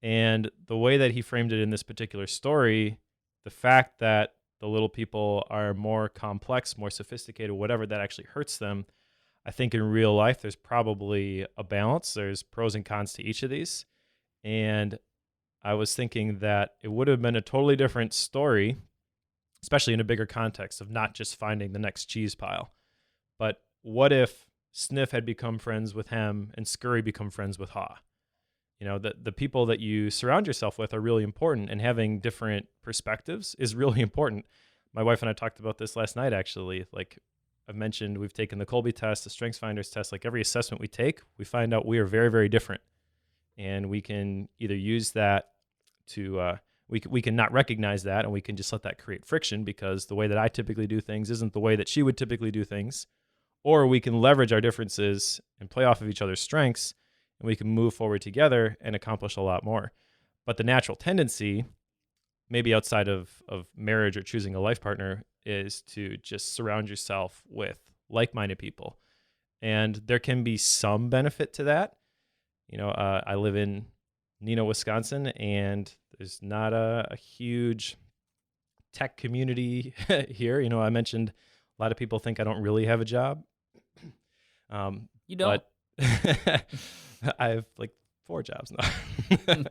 Speaker 1: And the way that he framed it in this particular story, the fact that the little people are more complex, more sophisticated, whatever, that actually hurts them. I think in real life, there's probably a balance. There's pros and cons to each of these. And I was thinking that it would have been a totally different story, especially in a bigger context of not just finding the next cheese pile. But what if Sniff had become friends with Hem and Scurry become friends with Ha? You know, the people that you surround yourself with are really important, and having different perspectives is really important. My wife and I talked about this last night, actually. Like I've mentioned, we've taken the Colby test, the StrengthsFinders test. Like every assessment we take, we find out we are very, very different. And we can either use that to, we can not recognize that, and we can just let that create friction because the way that I typically do things isn't the way that she would typically do things. Or we can leverage our differences and play off of each other's strengths, and we can move forward together and accomplish a lot more. But the natural tendency, maybe outside of marriage or choosing a life partner, is to just surround yourself with like-minded people. And there can be some benefit to that. You know, I live in Neenah, Wisconsin, and there's not a huge tech community here. You know, I mentioned a lot of people think I don't really have a job.
Speaker 2: You don't.
Speaker 1: But I have like 4 jobs now.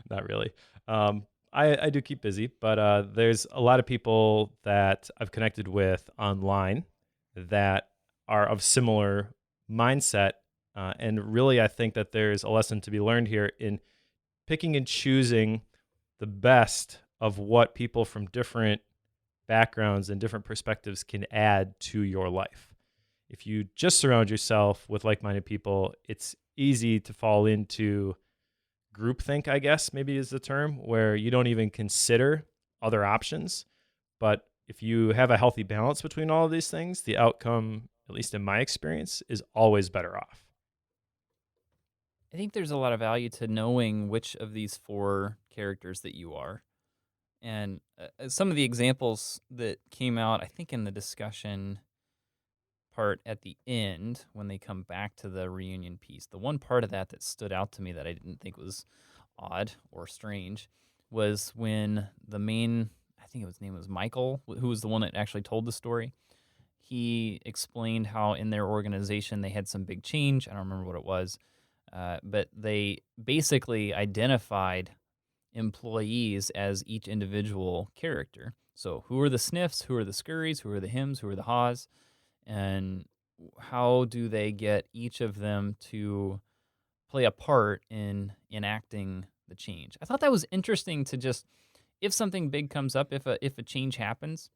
Speaker 1: Not really. I do keep busy, but there's a lot of people that I've connected with online that are of similar mindset. And really, I think that there's a lesson to be learned here in picking and choosing the best of what people from different backgrounds and different perspectives can add to your life. If you just surround yourself with like-minded people, it's easy to fall into groupthink, I guess maybe is the term, where you don't even consider other options. But if you have a healthy balance between all of these things, the outcome, at least in my experience, is always better off.
Speaker 2: I think there's a lot of value to knowing which of these four characters that you are. And some of the examples that came out, I think, in the discussion part at the end when they come back to the reunion piece, the one part of that that stood out to me that I didn't think was odd or strange was when the main, I think his name was Michael, who was the one that actually told the story. He explained how in their organization they had some big change. I don't remember what it was, but they basically identified employees as each individual character. So who are the Sniffs, who are the Scurries, who are the Hims, who are the Haws, and how do they get each of them to play a part in enacting the change? I thought that was interesting to just, if something big comes up, if a change happens,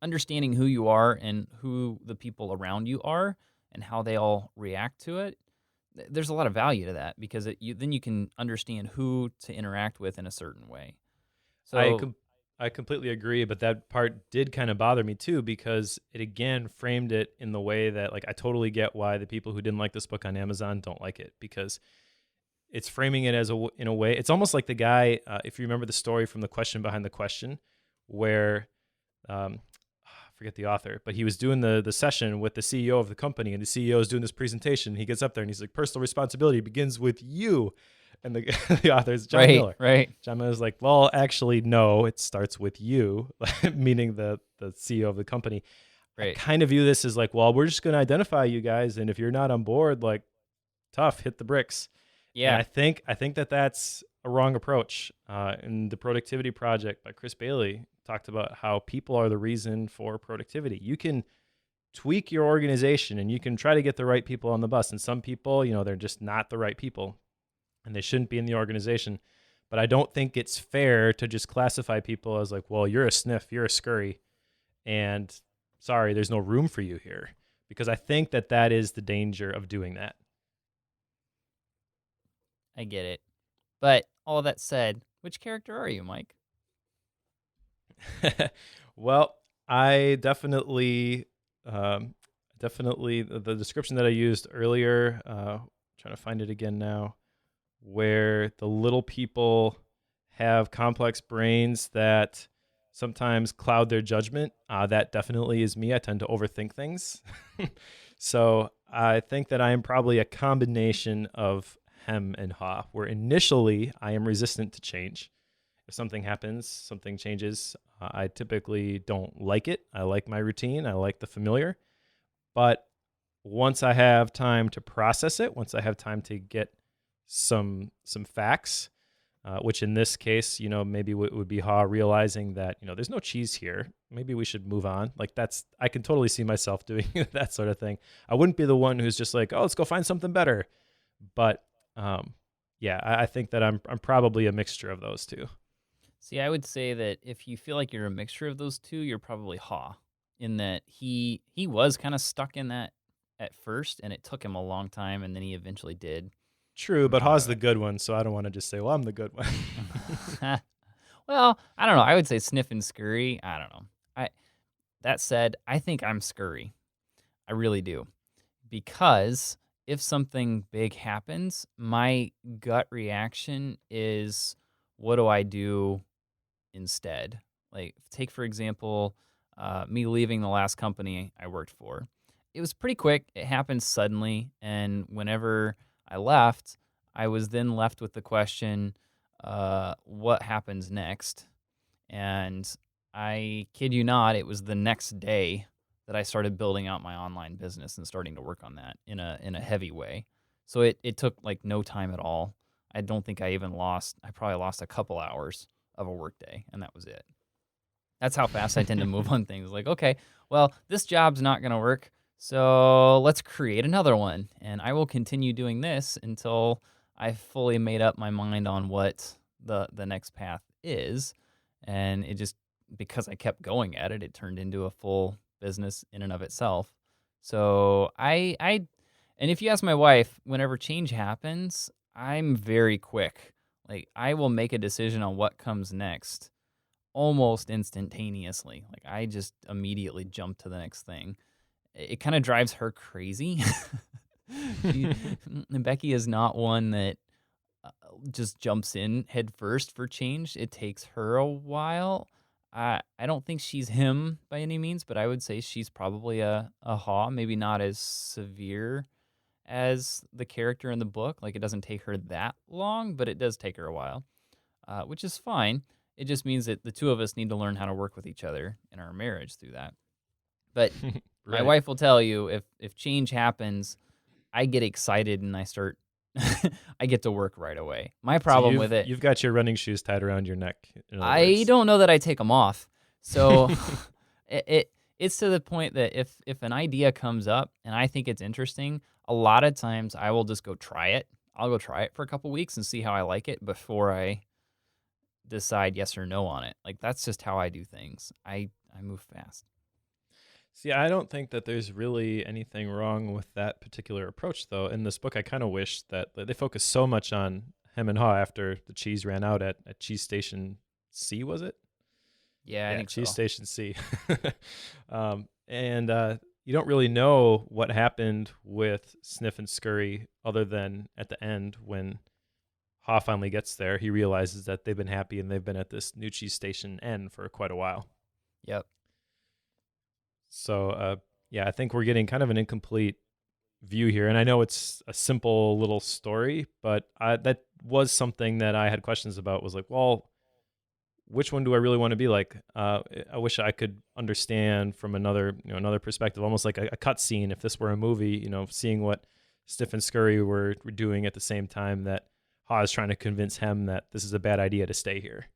Speaker 2: understanding who you are and who the people around you are and how they all react to it. There's a lot of value to that because then you can understand who to interact with in a certain way.
Speaker 1: I
Speaker 2: So,
Speaker 1: I completely agree, but that part did kind of bother me too because it again framed it in the way that like I totally get why the people who didn't like this book on Amazon don't like it because it's framing it as in a way. It's almost like the guy, if you remember the story from the question behind the question, where I forget the author, but he was doing the session with the CEO of the company, and the CEO is doing this presentation. He gets up there and he's like, "Personal responsibility begins with you," and the the author is John
Speaker 2: right,
Speaker 1: Miller.
Speaker 2: right,
Speaker 1: John Miller's like, "Well, actually, no, it starts with you," meaning the CEO of the company. I
Speaker 2: right.
Speaker 1: kind of view this as like, well, we're just going to identify you guys, and if you're not on board, like, tough, hit the bricks. And
Speaker 2: Yeah,
Speaker 1: I think that that's a wrong approach. In the Productivity Project by Chris Bailey talked about how people are the reason for productivity. You can tweak your organization and you can try to get the right people on the bus. And some people, they're just not the right people and they shouldn't be in the organization. But I don't think it's fair to just classify people as like, well, you're a sniff, you're a scurry, and sorry, there's no room for you here. Because I think that that is the danger of doing that.
Speaker 2: I get it. But all that said, which character are you, Mike?
Speaker 1: Well, I definitely the description that I used earlier. Trying to find it again now, where the little people have complex brains that sometimes cloud their judgment. That definitely is me. I tend to overthink things. So I think that I am probably a combination of hem and haw, where initially I am resistant to change. If something happens, something changes, I typically don't like it. I like my routine. I like the familiar. But once I have time to process it, once I have time to get some facts, which in this case, maybe would be Ha realizing that, there's no cheese here. Maybe we should move on. Like I can totally see myself doing that sort of thing. I wouldn't be the one who's just like, oh, let's go find something better. But yeah, I think that I'm probably a mixture of those two.
Speaker 2: See, I would say that if you feel like you're a mixture of those two, you're probably Haw, in that he was kind of stuck in that at first, and it took him a long time, and then he eventually did
Speaker 1: True,
Speaker 2: come
Speaker 1: but
Speaker 2: out
Speaker 1: Ha's
Speaker 2: of
Speaker 1: the
Speaker 2: it.
Speaker 1: good one, so I don't want to just say, well, I'm the good one.
Speaker 2: Well, I don't know. I would say Sniff and Scurry. I don't know. That said, I think I'm Scurry. I really do. Because if something big happens, my gut reaction is, what do I do instead? Like, take for example, me leaving the last company I worked for. It was pretty quick. It happened suddenly, and whenever I left, I was then left with the question, what happens next? And I kid you not, it was the next day that I started building out my online business and starting to work on that in a heavy way. So it took like no time at all. I don't think I probably lost a couple hours of a workday, and that was it. That's how fast I tend to move on things. Like, okay, well, this job's not going to work, so let's create another one. And I will continue doing this until I've fully made up my mind on what the next path is. And it just, because I kept going at it, it turned into a full business in and of itself. So and if you ask my wife, whenever change happens, I'm very quick. Like, I will make a decision on what comes next almost instantaneously. Like, I just immediately jump to the next thing. It kinda drives her crazy. She Becky is not one that, uh, just jumps in head first for change. It takes her a while. I don't think she's him by any means, but I would say she's probably a Haw, maybe not as severe as the character in the book. Like, it doesn't take her that long, but it does take her a while, which is fine. It just means that the two of us need to learn how to work with each other in our marriage through that. But my
Speaker 1: Right.
Speaker 2: wife will tell you if change happens, I get excited and I start I get to work right away. My
Speaker 1: So
Speaker 2: problem with it,
Speaker 1: you've got your running shoes tied around your neck, in other
Speaker 2: I
Speaker 1: words.
Speaker 2: don't know that I take them off. So it's to the point that if an idea comes up and I think it's interesting, a lot of times I will just go try it. I'll go try it for a couple weeks and see how I like it before I decide yes or no on it. Like, that's just how I do things. I move fast.
Speaker 1: See, I don't think that there's really anything wrong with that particular approach, though. In this book, I kind of wish that they focus so much on hem and haw after the cheese ran out at Cheese Station C, was it?
Speaker 2: Yeah, I
Speaker 1: Yeah,
Speaker 2: think
Speaker 1: Cheese
Speaker 2: so.
Speaker 1: Station C. And you don't really know what happened with Sniff and Scurry other than at the end when Haw finally gets there. He realizes that they've been happy and they've been at this new Cheese Station N for quite a while.
Speaker 2: Yep.
Speaker 1: So, yeah, I think we're getting kind of an incomplete view here. And I know it's a simple little story, but that was something that I had questions about. Was like, well, which one do I really want to be like? I wish I could understand from another perspective, almost like a cut scene. If this were a movie, seeing what Stiff and Scurry were doing at the same time that Haw is trying to convince him that this is a bad idea to stay here.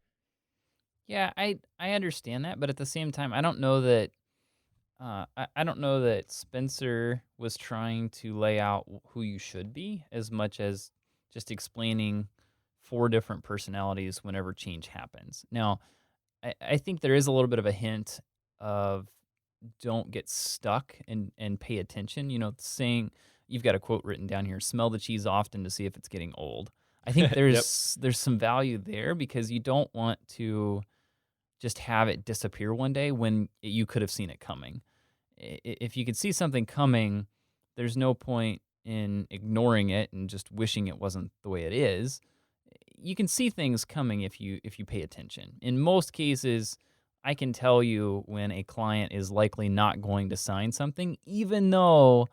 Speaker 2: Yeah, I understand that, but at the same time, I don't know that I don't know that Spencer was trying to lay out who you should be as much as just explaining four different personalities whenever change happens. Now, I think there is a little bit of a hint of don't get stuck and pay attention. You know, saying you've got a quote written down here: "Smell the cheese often to see if it's getting old." I think
Speaker 1: Yep.
Speaker 2: there's some value there because you don't want to just have it disappear one day when you could have seen it coming. If you could see something coming, there's no point in ignoring it and just wishing it wasn't the way it is. You can see things coming if you pay attention. In most cases, I can tell you when a client is likely not going to sign something, even though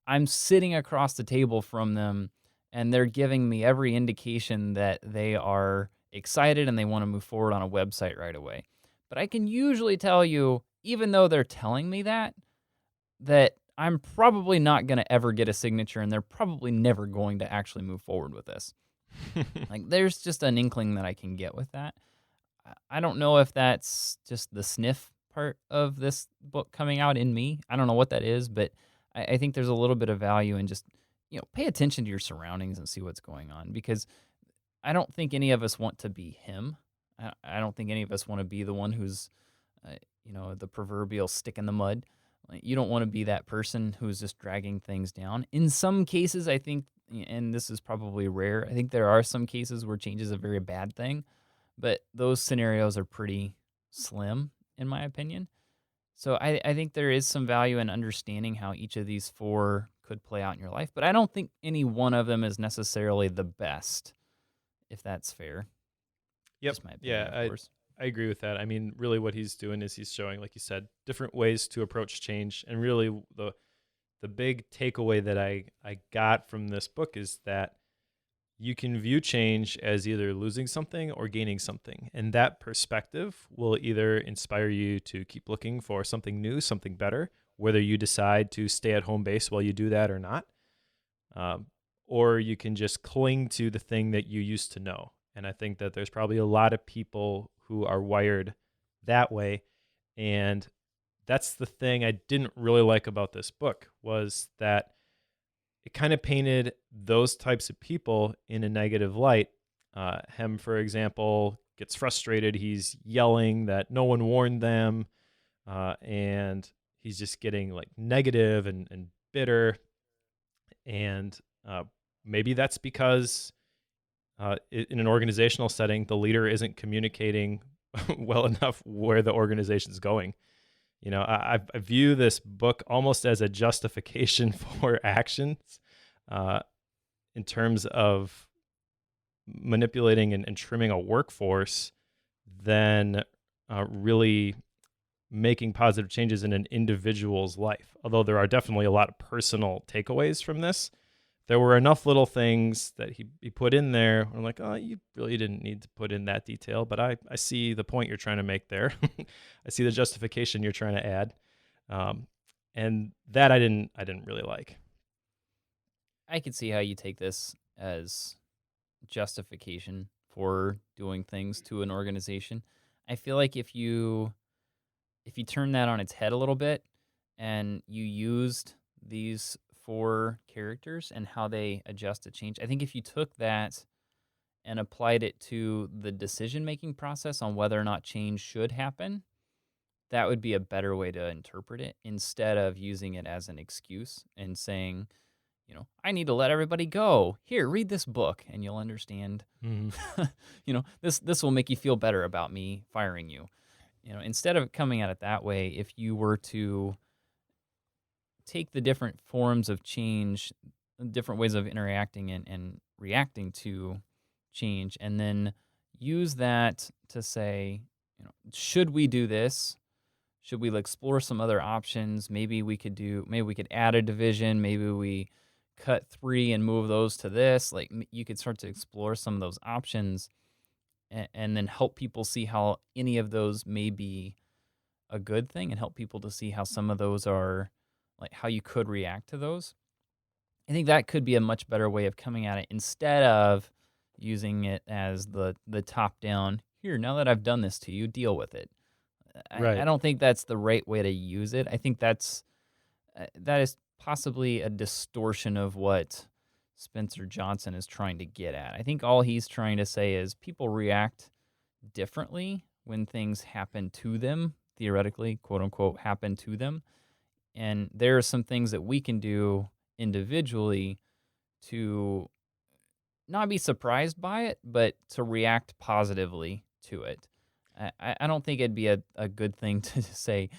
Speaker 2: I'm sitting across the table from them and they're giving me every indication that they are excited and they want to move forward on a website right away. But I can usually tell you, even though they're telling me that I'm probably not going to ever get a signature and they're probably never going to actually move forward with this. Like, there's just an inkling that I can get with that. I don't know if that's just the sniff part of this book coming out in me. I don't know what that is, but I think there's a little bit of value in just, pay attention to your surroundings and see what's going on because I don't think any of us want to be him. I don't think any of us want to be the one who's, the proverbial stick in the mud. Like, you don't want to be that person who's just dragging things down. In some cases, I think, and this is probably rare, I think there are some cases where change is a very bad thing, but those scenarios are pretty slim, in my opinion. So I think there is some value in understanding how each of these four could play out in your life, but I don't think any one of them is necessarily the best, if that's fair.
Speaker 1: Yep.
Speaker 2: Just my opinion,
Speaker 1: Yeah,
Speaker 2: of
Speaker 1: I
Speaker 2: course.
Speaker 1: I agree with that. I mean, really, what he's doing is he's showing, like you said, different ways to approach change, and really the big takeaway that I got from this book is that you can view change as either losing something or gaining something. And that perspective will either inspire you to keep looking for something new, something better, whether you decide to stay at home base while you do that or not. Um, or you can just cling to the thing that you used to know. And I think that there's probably a lot of people who are wired that way. And that's the thing I didn't really like about this book was that it kind of painted those types of people in a negative light. Hem, for example, gets frustrated. He's yelling that no one warned them, and he's just getting like negative and bitter. And maybe that's because in an organizational setting, the leader isn't communicating well enough where the organization's going. I view this book almost as a justification for actions, uh, in terms of manipulating and trimming a workforce than really making positive changes in an individual's life. Although there are definitely a lot of personal takeaways from this, there were enough little things that he put in there. I'm like, oh, you really didn't need to put in that detail, but I see the point you're trying to make there. I see the justification you're trying to add, and that I didn't really like.
Speaker 2: I could see how you take this as justification for doing things to an organization. I feel like if you turn that on its head a little bit and you used these four characters and how they adjust to change, I think if you took that and applied it to the decision making process on whether or not change should happen, that would be a better way to interpret it instead of using it as an excuse and saying, I need to let everybody go. Here, read this book and you'll understand.
Speaker 1: Mhm.
Speaker 2: This will make you feel better about me firing you. Instead of coming at it that way, if you were to take the different forms of change, different ways of interacting and reacting to change, and then use that to say, should we do this? Should we explore some other options? Maybe we could add a division. Maybe we cut 3 and move those to this. Like you could start to explore some of those options and then help people see how any of those may be a good thing and help people to see how some of those are, like how you could react to those. I think that could be a much better way of coming at it instead of using it as the top down, here, now that I've done this to you, deal with it. I
Speaker 1: Right.
Speaker 2: don't think that's the right way to use it. I think that is possibly a distortion of what Spencer Johnson is trying to get at. I think all he's trying to say is people react differently when things happen to them, theoretically, quote unquote, happen to them. And there are some things that we can do individually to not be surprised by it, but to react positively to it. I don't think it'd be a good thing to say,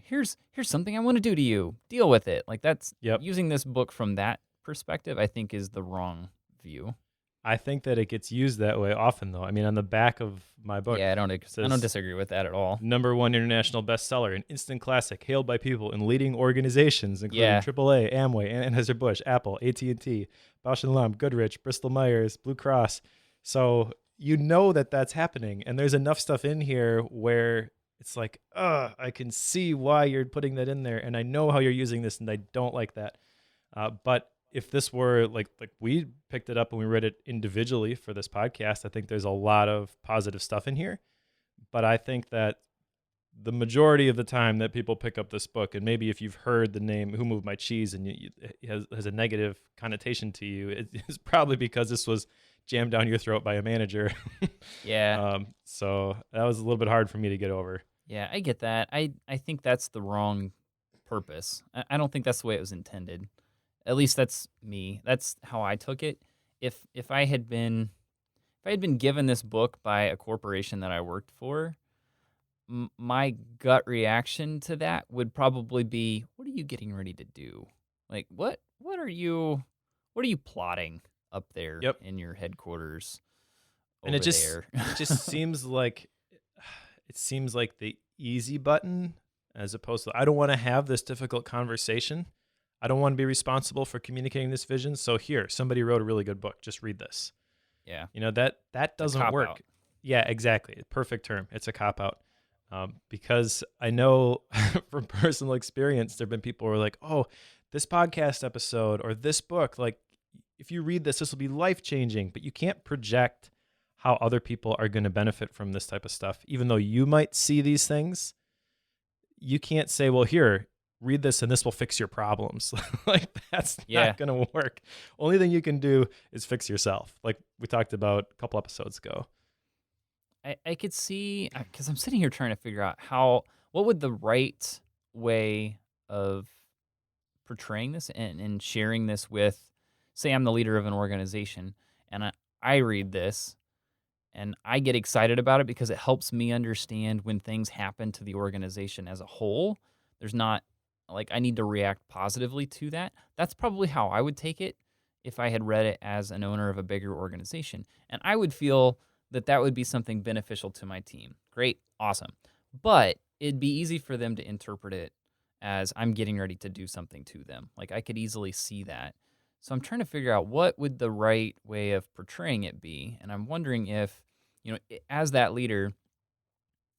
Speaker 2: here's something I want to do to you. Deal with it. Like that's
Speaker 1: Yep.
Speaker 2: using this book from that perspective, I think is the wrong view.
Speaker 1: I think that it gets used that way often, though. I mean, on the back of my book,
Speaker 2: Yeah,
Speaker 1: it
Speaker 2: I don't
Speaker 1: says
Speaker 2: disagree with that at all.
Speaker 1: #1 international bestseller, an instant classic, hailed by people in leading organizations, including
Speaker 2: Yeah.
Speaker 1: AAA, Amway, Anheuser-Busch, Apple, AT&T, Bausch& Lomb, Goodrich, Bristol Myers, Blue Cross. So you know that that's happening, and there's enough stuff in here where it's like, I can see why you're putting that in there, and I know how you're using this, and I don't like that. But if this were like we picked it up and we read it individually for this podcast, I think there's a lot of positive stuff in here. But I think that the majority of the time that people pick up this book, and maybe if you've heard the name "Who Moved My Cheese" and it has a negative connotation to you, it is probably because this was jammed down your throat by a manager.
Speaker 2: Yeah.
Speaker 1: So that was a little bit hard for me to get over.
Speaker 2: Yeah, I get that. I think that's the wrong purpose. I don't think that's the way it was intended. At least that's me. That's how I took it. If I had been given this book by a corporation that I worked for, my gut reaction to that would probably be, "What are you getting ready to do? Like what are you plotting up there
Speaker 1: Yep.
Speaker 2: in your headquarters
Speaker 1: And
Speaker 2: over there?"
Speaker 1: it just seems like the easy button, as opposed to, I don't want to have this difficult conversation. I don't want to be responsible for communicating this vision. So here, somebody wrote a really good book. Just read this.
Speaker 2: Yeah,
Speaker 1: That
Speaker 2: it's a
Speaker 1: doesn't
Speaker 2: cop
Speaker 1: work.
Speaker 2: out.
Speaker 1: Yeah, exactly. Perfect term. It's a cop out. Because I know from personal experience, there've been people who are like, "Oh, this podcast episode or this book, like, if you read this, this will be life changing." But you can't project how other people are going to benefit from this type of stuff, even though you might see these things. You can't say, "Well, here, read this and this will fix your problems." Like, that's
Speaker 2: Yeah.
Speaker 1: not going to work. Only thing you can do is fix yourself, like we talked about a couple episodes ago.
Speaker 2: I could see, because I'm sitting here trying to figure out what would the right way of portraying this and sharing this with, say I'm the leader of an organization and I read this And I get excited about it because it helps me understand when things happen to the organization as a whole. There's not like I need to react positively to that. That's probably how I would take it if I had read it as an owner of a bigger organization. And I would feel that that would be something beneficial to my team. Great, awesome. But it'd be easy for them to interpret it as I'm getting ready to do something to them. Like I could easily see that. So I'm trying to figure out what would the right way of portraying it be. And I'm wondering if, as that leader,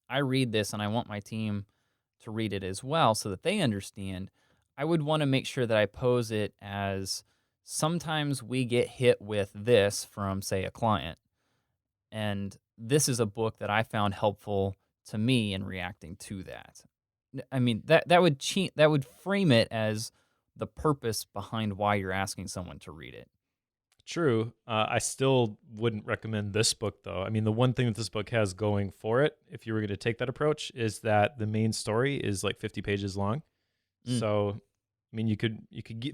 Speaker 2: I read this and I want my team to read it as well so that they understand. I would want to make sure that I pose it as sometimes we get hit with this from, say, a client. And this is a book that I found helpful to me in reacting to that. I mean, that would frame it as the purpose behind why you're asking someone to read it.
Speaker 1: True. I still wouldn't recommend this book, though. I mean, the one thing that this book has going for it, if you were going to take that approach, is that the main story is like 50 pages long.
Speaker 2: Mm,
Speaker 1: So, I mean,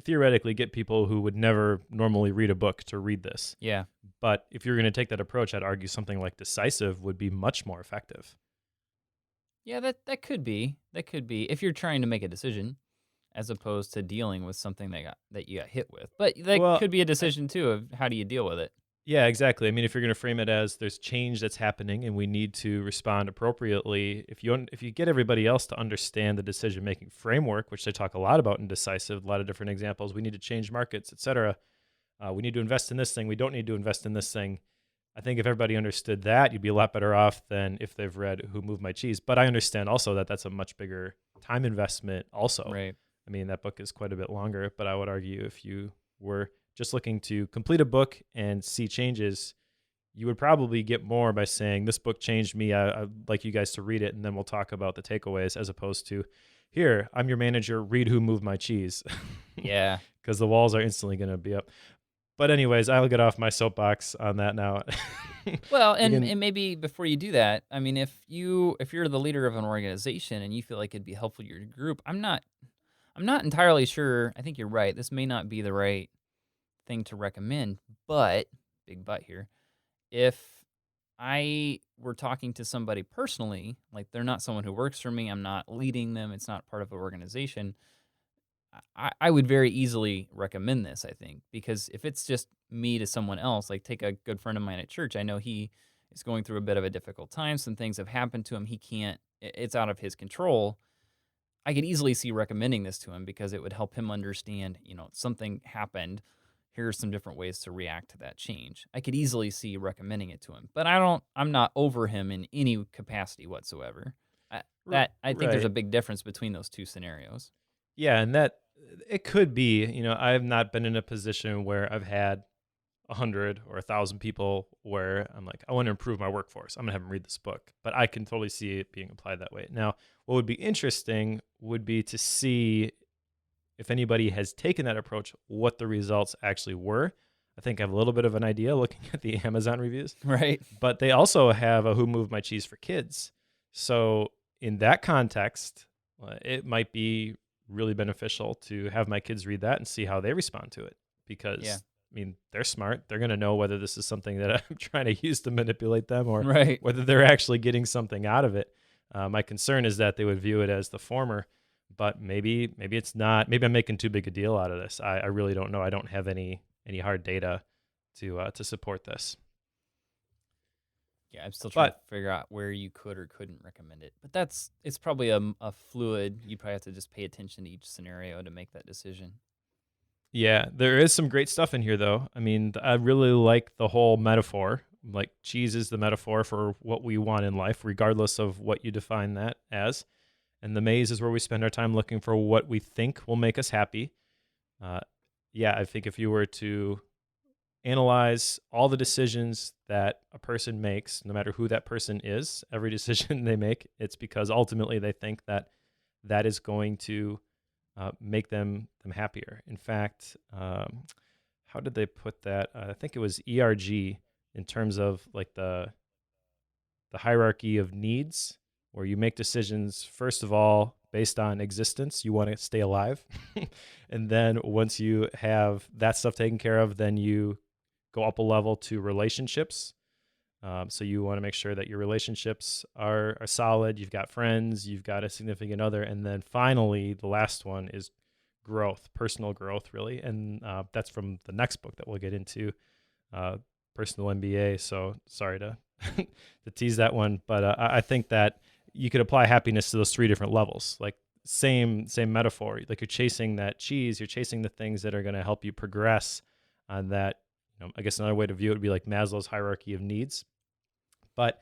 Speaker 1: theoretically get people who would never normally read a book to read this.
Speaker 2: yeah.
Speaker 1: But if you're going to take that approach, I'd argue something like Decisive would be much more effective.
Speaker 2: Yeah, that could be. That could be if you're trying to make a decision as opposed to dealing with something that you got hit with. But that
Speaker 1: Well,
Speaker 2: could be a decision too of how do you deal with it.
Speaker 1: yeah, exactly. I mean, if you're going to frame it as there's change that's happening and we need to respond appropriately, if you get everybody else to understand the decision making framework, which they talk a lot about in Decisive, a lot of different examples, we need to change markets, etc. We need to invest in this thing. We don't need to invest in this thing. I think if everybody understood that, you'd be a lot better off than if they've read Who Moved My Cheese. But I understand also that that's a much bigger time investment also.
Speaker 2: Right.
Speaker 1: I mean, that book is quite a bit longer, but I would argue if you were just looking to complete a book and see changes, you would probably get more by saying, this book changed me. I'd like you guys to read it, and then we'll talk about the takeaways, as opposed to, here, I'm your manager, read Who Moved My Cheese.
Speaker 2: Yeah.
Speaker 1: Because the walls are instantly going to be up. But anyways, I'll get off my soapbox on that now.
Speaker 2: Well, and,
Speaker 1: Again,
Speaker 2: and maybe before you do that, I mean, if you're the leader of an organization and you feel like it'd be helpful to your group, I'm not entirely sure. I think you're right. This may not be the right thing to recommend, but big but here. If I were talking to somebody personally, like they're not someone who works for me, I'm not leading them, it's not part of an organization, I would very easily recommend this, I think, because if it's just me to someone else, like take a good friend of mine at church, I know he is going through a bit of a difficult time. Some things have happened to him. It's out of his control. I could easily see recommending this to him because it would help him understand, something happened. Here are some different ways to react to that change. I could easily see recommending it to him, but I'm not over him in any capacity whatsoever. I think there's a
Speaker 1: right.
Speaker 2: big difference between those two scenarios.
Speaker 1: Yeah, and that it could be, I've not been in a position where I've had 100 or 1,000 people where I'm like, I want to improve my workforce. I'm going to have them read this book. But I can totally see it being applied that way. Now, what would be interesting would be to see if anybody has taken that approach, what the results actually were. I think I have a little bit of an idea looking at the Amazon reviews,
Speaker 2: Right.
Speaker 1: but they also have a Who Moved My Cheese for Kids. So in that context, it might be really beneficial to have my kids read that and see how they respond to it.
Speaker 2: Yeah.
Speaker 1: Because, I mean, they're smart. They're going to know whether this is something that I'm trying to use to manipulate them or
Speaker 2: Right.
Speaker 1: whether they're actually getting something out of it. My concern is that they would view it as the former, but maybe it's not. Maybe I'm making too big a deal out of this. I really don't know. I don't have any hard data to support this.
Speaker 2: Yeah, I'm still trying to
Speaker 1: But
Speaker 2: figure out where you could or couldn't recommend it. But it's probably a fluid. You probably have to just pay attention to each scenario to make that decision.
Speaker 1: yeah, there is some great stuff in here, though. I mean, I really like the whole metaphor. Like, cheese is the metaphor for what we want in life, regardless of what you define that as. And the maze is where we spend our time looking for what we think will make us happy. Uh, yeah, I think if you were to analyze all the decisions that a person makes, no matter who that person is, every decision they make, it's because ultimately they think that that is going to make them happier. In fact, how did they put that? I think it was ERG in terms of like the hierarchy of needs, where you make decisions first of all based on existence. You want to stay alive, and then once you have that stuff taken care of, then you go up a level to relationships. So you want to make sure that your relationships are solid. You've got friends, you've got a significant other. And then finally, the last one is growth, personal growth, really. And that's from the next book that we'll get into, uh, Personal MBA. So sorry to, to tease that one. But I think that you could apply happiness to those three different levels. Like same metaphor. Like you're chasing that cheese, you're chasing the things that are going to help you progress on that. I guess another way to view it would be like Maslow's hierarchy of needs. But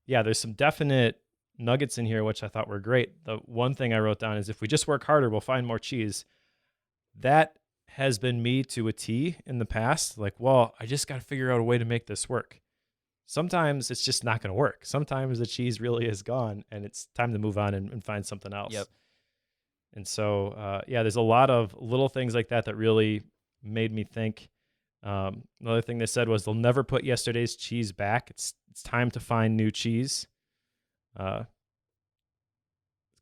Speaker 1: yeah, there's some definite nuggets in here, which I thought were great. The one thing I wrote down is if we just work harder, we'll find more cheese. That has been me to a T in the past. Like, well, I just got to figure out a way to make this work. Sometimes it's just not going to work. Sometimes the cheese really is gone and it's time to move on and find something else.
Speaker 2: Yep.
Speaker 1: And so, yeah, there's a lot of little things like that that really made me think. Another thing they said was they'll never put yesterday's cheese back. It's time to find new cheese. A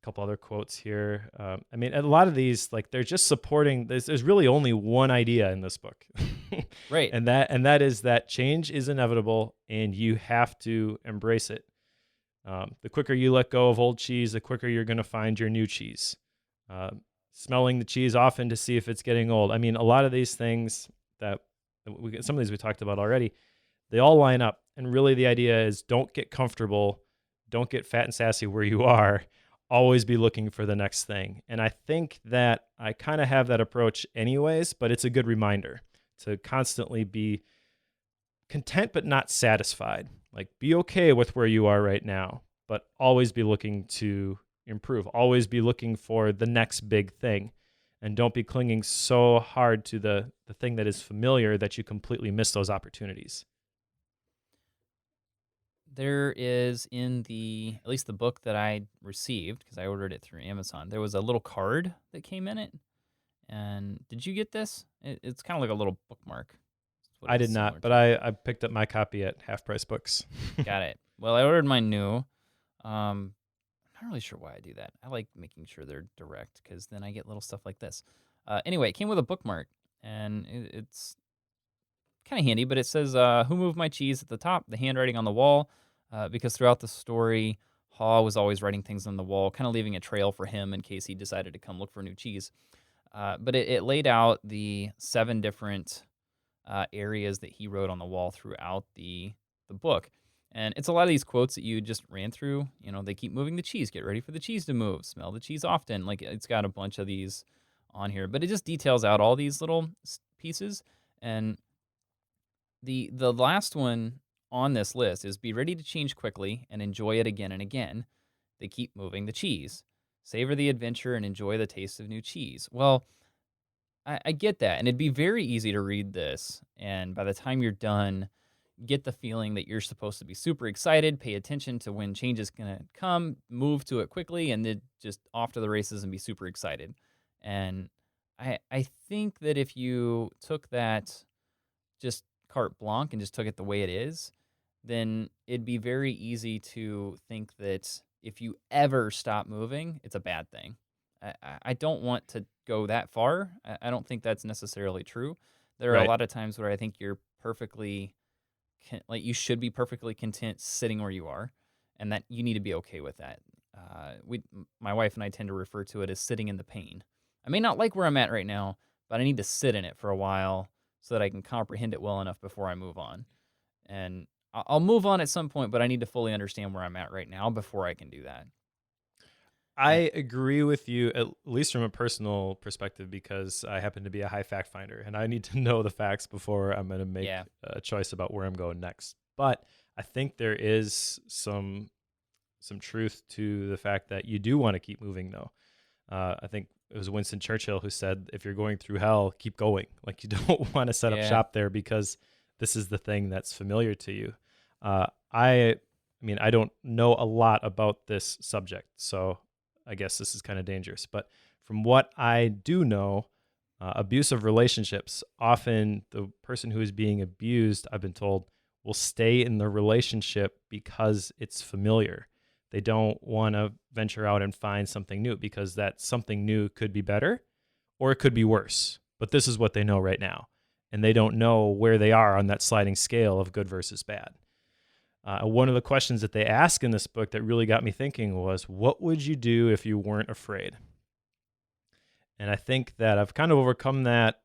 Speaker 1: couple other quotes here. I mean, a lot of these, like they're just supporting. There's really only one idea in this book,
Speaker 2: Right.
Speaker 1: and that is that change is inevitable, and you have to embrace it. The quicker you let go of old cheese, the quicker you're going to find your new cheese. Smelling the cheese often to see if it's getting old. I mean, a lot of these things that some of these we talked about already, they all line up. And really the idea is don't get comfortable. Don't get fat and sassy where you are. Always be looking for the next thing. And I think that I kind of have that approach anyways, but it's a good reminder to constantly be content but not satisfied. Like be okay with where you are right now, but always be looking to improve. Always be looking for the next big thing. And don't be clinging so hard to the thing that is familiar that you completely miss those opportunities.
Speaker 2: There is at least the book that I received, because I ordered it through Amazon, there was a little card that came in it. And did you get this? It's kind of like a little bookmark. That's what
Speaker 1: I
Speaker 2: it's
Speaker 1: did
Speaker 2: similar
Speaker 1: not, but
Speaker 2: to.
Speaker 1: I picked up my copy at Half Price Books.
Speaker 2: Got it. Well, I ordered mine new. I'm not really sure why I do that. I like making sure they're direct because then I get little stuff like this. Anyway, it came with a bookmark, and it's kind of handy, but it says, "Who moved my cheese?" at the top, the handwriting on the wall, because throughout the story, Haw was always writing things on the wall, kind of leaving a trail for him in case he decided to come look for new cheese. But it laid out the 7 different areas that he wrote on the wall throughout the book. And it's a lot of these quotes that you just ran through. They keep moving the cheese. Get ready for the cheese to move. Smell the cheese often. Like, it's got a bunch of these on here. But it just details out all these little pieces. And the last one on this list is be ready to change quickly and enjoy it again and again. They keep moving the cheese. Savor the adventure and enjoy the taste of new cheese. Well, I get that. And it'd be very easy to read this. And by the time you're done, get the feeling that you're supposed to be super excited, pay attention to when change is going to come, move to it quickly, and then just off to the races and be super excited. And I think that if you took that just carte blanche and just took it the way it is, then it'd be very easy to think that if you ever stop moving, it's a bad thing. I don't want to go that far. I don't think that's necessarily true. There are a
Speaker 1: Right.
Speaker 2: lot of times where I think you're you should be perfectly content sitting where you are, and that you need to be okay with that. My wife and I tend to refer to it as sitting in the pain. I may not like where I'm at right now, but I need to sit in it for a while so that I can comprehend it well enough before I move on. And I'll move on at some point, but I need to fully understand where I'm at right now before I can do that.
Speaker 1: I agree with you, at least from a personal perspective, because I happen to be a high fact finder and I need to know the facts before I'm going to make
Speaker 2: Yeah.
Speaker 1: a choice about where I'm going next. But I think there is some truth to the fact that you do want to keep moving, though. I think it was Winston Churchill who said, if you're going through hell, keep going. Like, you don't want to set up
Speaker 2: Yeah.
Speaker 1: shop there because this is the thing that's familiar to you. I mean, I don't know a lot about this subject, so I guess this is kind of dangerous. But from what I do know, abusive relationships, often the person who is being abused, I've been told, will stay in the relationship because it's familiar. They don't want to venture out and find something new because that something new could be better or it could be worse. But this is what they know right now. And they don't know where they are on that sliding scale of good versus bad. One of the questions that they ask in this book that really got me thinking was, what would you do if you weren't afraid? And I think that I've kind of overcome that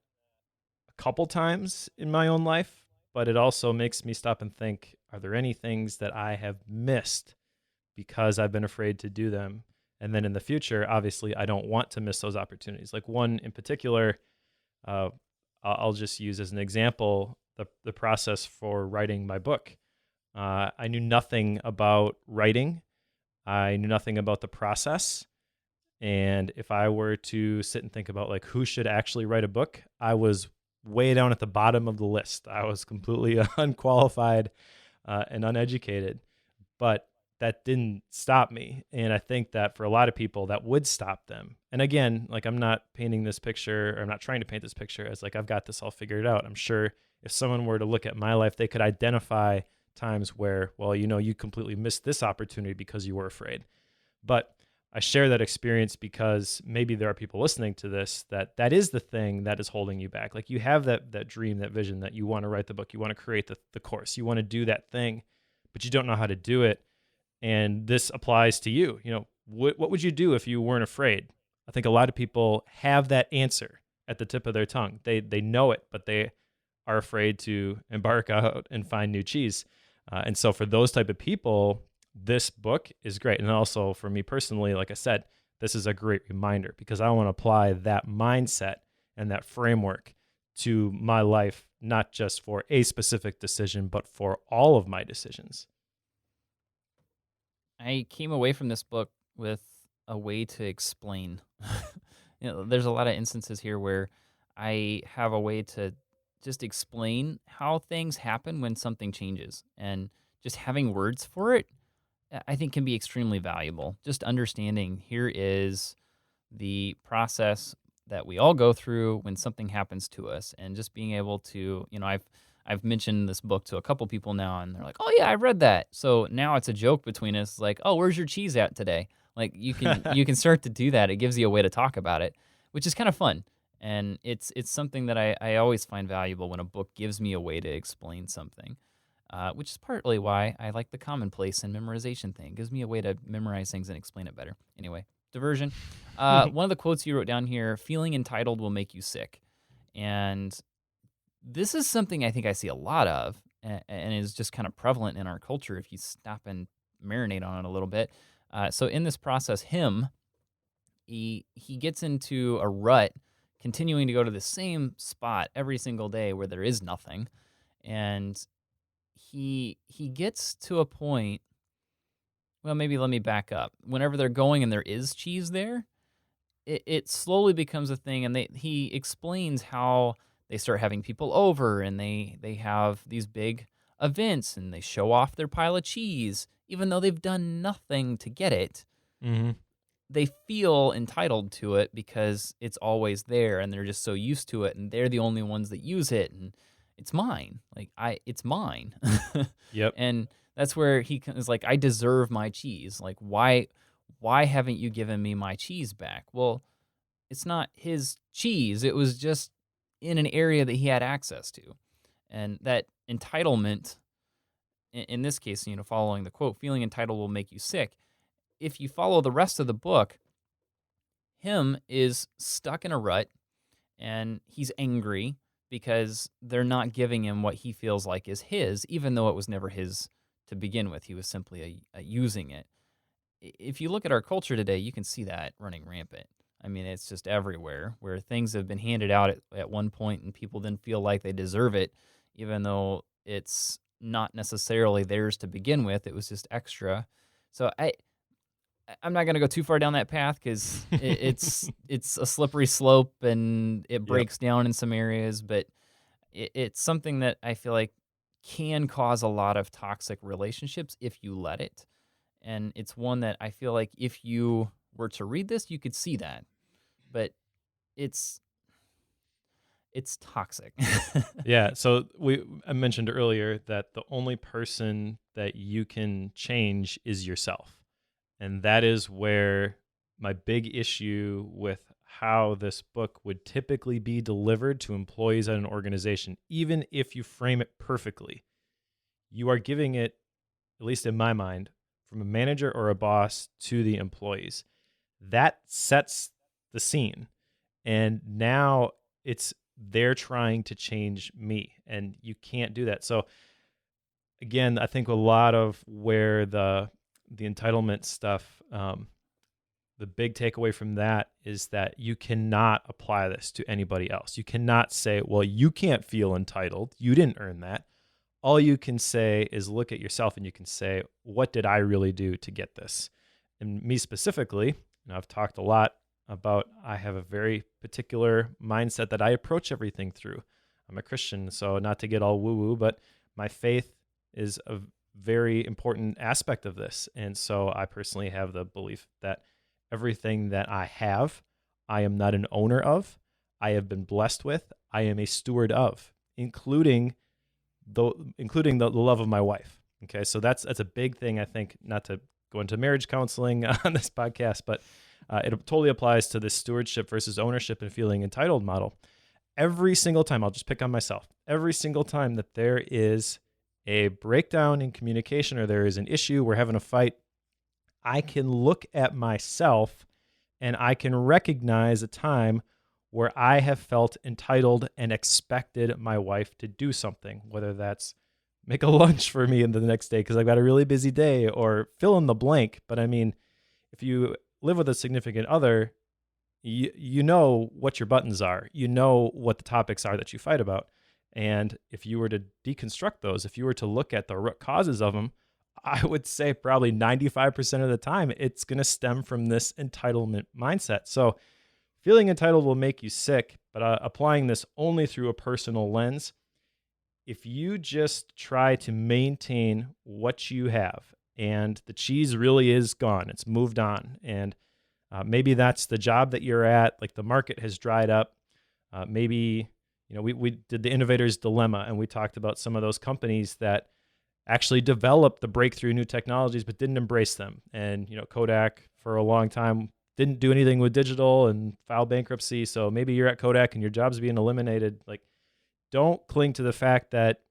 Speaker 1: a couple times in my own life, but it also makes me stop and think, are there any things that I have missed because I've been afraid to do them? And then in the future, obviously, I don't want to miss those opportunities. Like one in particular, uh, I'll just use as an example the process for writing my book. I knew nothing about writing. I knew nothing about the process. And if I were to sit and think about like who should actually write a book, I was way down at the bottom of the list. I was completely unqualified and uneducated, but that didn't stop me. And I think that for a lot of people, that would stop them. And again, like I'm not painting this picture, or I'm not trying to paint this picture as like I've got this all figured out. I'm sure if someone were to look at my life, they could identify times where, well, you completely missed this opportunity because you were afraid. But I share that experience because maybe there are people listening to this that is the thing that is holding you back. Like you have that dream, that vision that you want to write the book, you want to create the course, you want to do that thing, but you don't know how to do it. And this applies to you. What would you do if you weren't afraid? I think a lot of people have that answer at the tip of their tongue. They know it, but they are afraid to embark out and find new cheese. And so for those type of people, this book is great. And also for me personally, like I said, this is a great reminder because I want to apply that mindset and that framework to my life, not just for a specific decision, but for all of my decisions.
Speaker 2: I came away from this book with a way to explain. There's a lot of instances here where I have a way to just explain how things happen when something changes. And just having words for it, I think can be extremely valuable. Just understanding here is the process that we all go through when something happens to us, and just being able to, I've mentioned this book to a couple people now, and they're like, "Oh yeah, I read that." So now it's a joke between us, like, "Oh, where's your cheese at today?" Like you can start to do that. It gives you a way to talk about it, which is kind of fun, and it's something that I always find valuable when a book gives me a way to explain something. Which is partly why I like the commonplace and memorization thing. It gives me a way to memorize things and explain it better. Anyway, diversion. One of the quotes you wrote down here, feeling entitled will make you sick. And this is something I think I see a lot of and is just kind of prevalent in our culture if you stop and marinate on it a little bit. So in this process, he gets into a rut, continuing to go to the same spot every single day where there is nothing. And he gets to a point. Well, maybe let me back up. Whenever they're going and there is cheese there, it slowly becomes a thing, and he explains how they start having people over, and they have these big events, and they show off their pile of cheese, even though they've done nothing to get it.
Speaker 1: Mm-hmm.
Speaker 2: They feel entitled to it because it's always there, and they're just so used to it, and they're the only ones that use it, and it's mine. It's mine.
Speaker 1: Yep.
Speaker 2: And that's where he is like, I deserve my cheese. Like, why haven't you given me my cheese back? Well, it's not his cheese. It was just in an area that he had access to. And that entitlement, in this case, following the quote, feeling entitled will make you sick. If you follow the rest of the book, him is stuck in a rut and he's angry because they're not giving him what he feels like is his, even though it was never his to begin with. He was simply using it. If you look at our culture today, you can see that running rampant. I mean, it's just everywhere where things have been handed out at one point and people then feel like they deserve it, even though it's not necessarily theirs to begin with. It was just extra. So I'm not going to go too far down that path because it's a slippery slope and it breaks down in some areas, but it's something that I feel like can cause a lot of toxic relationships if you let it. And it's one that I feel like if you were to read this, you could see that, but it's toxic.
Speaker 1: Yeah. So I mentioned earlier that the only person that you can change is yourself. And that is where my big issue with how this book would typically be delivered to employees at an organization, even if you frame it perfectly, you are giving it at least in my mind, from a manager or a boss to the employees. That sets the scene. And now it's they're trying to change me, and you can't do that. So again, I think a lot of where the entitlement stuff, the big takeaway from that is that you cannot apply this to anybody else. You cannot say, well, you can't feel entitled. You didn't earn that. All you can say is look at yourself and you can say, what did I really do to get this? And me specifically, and I've talked a lot about, I have a very particular mindset that I approach everything through. I'm a Christian, so not to get all woo woo, but my faith is a very important aspect of this. And so I personally have the belief that everything that I have, I am not an owner of. I have been blessed with. I am a steward of, including the love of my wife. Okay, so that's a big thing. I think, not to go into marriage counseling on this podcast, but it totally applies to this stewardship versus ownership and feeling entitled model. Every single time, I'll just pick on myself. Every single time that there is a breakdown in communication or there is an issue, we're having a fight, I can look at myself and I can recognize a time where I have felt entitled and expected my wife to do something, whether that's make a lunch for me in the next day because I've got a really busy day, or fill in the blank. But I mean, if you live with a significant other, you know what your buttons are. You know what the topics are that you fight about. And if you were to deconstruct those, if you were to look at the root causes of them, I would say probably 95% of the time, it's going to stem from this entitlement mindset. So feeling entitled will make you sick, but applying this only through a personal lens, if you just try to maintain what you have and the cheese really is gone, it's moved on, and maybe that's the job that you're at, like the market has dried up. Maybe, we did the innovator's dilemma, and we talked about some of those companies that actually developed the breakthrough new technologies but didn't embrace them. And, Kodak for a long time didn't do anything with digital and filed bankruptcy. So maybe you're at Kodak and your job's being eliminated. Like, don't cling to the fact that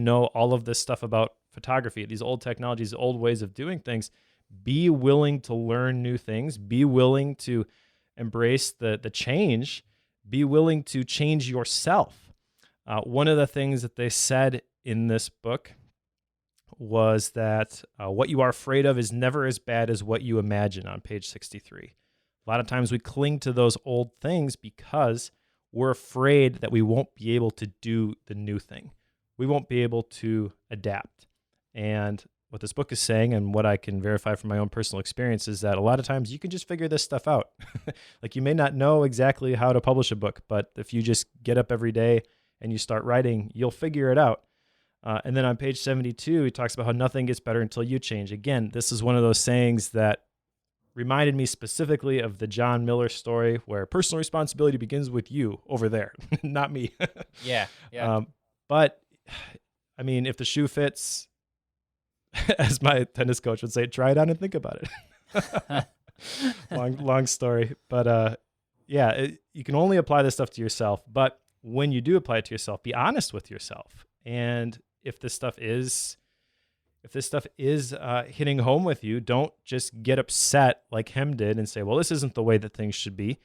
Speaker 1: all of this stuff about photography, these old technologies, old ways of doing things. Be willing to learn new things. Be willing to embrace the change. Be willing to change yourself. One of the things that they said in this book was that what you are afraid of is never as bad as what you imagine, on page 63. A lot of times we cling to those old things because we're afraid that we won't be able to do the new thing. We won't be able to adapt. And what this book is saying, and what I can verify from my own personal experience, is that a lot of times you can just figure this stuff out. Like, you may not know exactly how to publish a book, but if you just get up every day and you start writing, you'll figure it out. And then on page 72, he talks about how nothing gets better until you change. Again, this is one of those sayings that reminded me specifically of the John Miller story, where personal responsibility begins with you over there, not me.
Speaker 2: Yeah.
Speaker 1: But I mean, if the shoe fits, as my tennis coach would say, try it on and think about it. long story. But you can only apply this stuff to yourself. But when you do apply it to yourself, be honest with yourself. And if this stuff is hitting home with you, don't just get upset like Hem did and say, well, this isn't the way that things should be.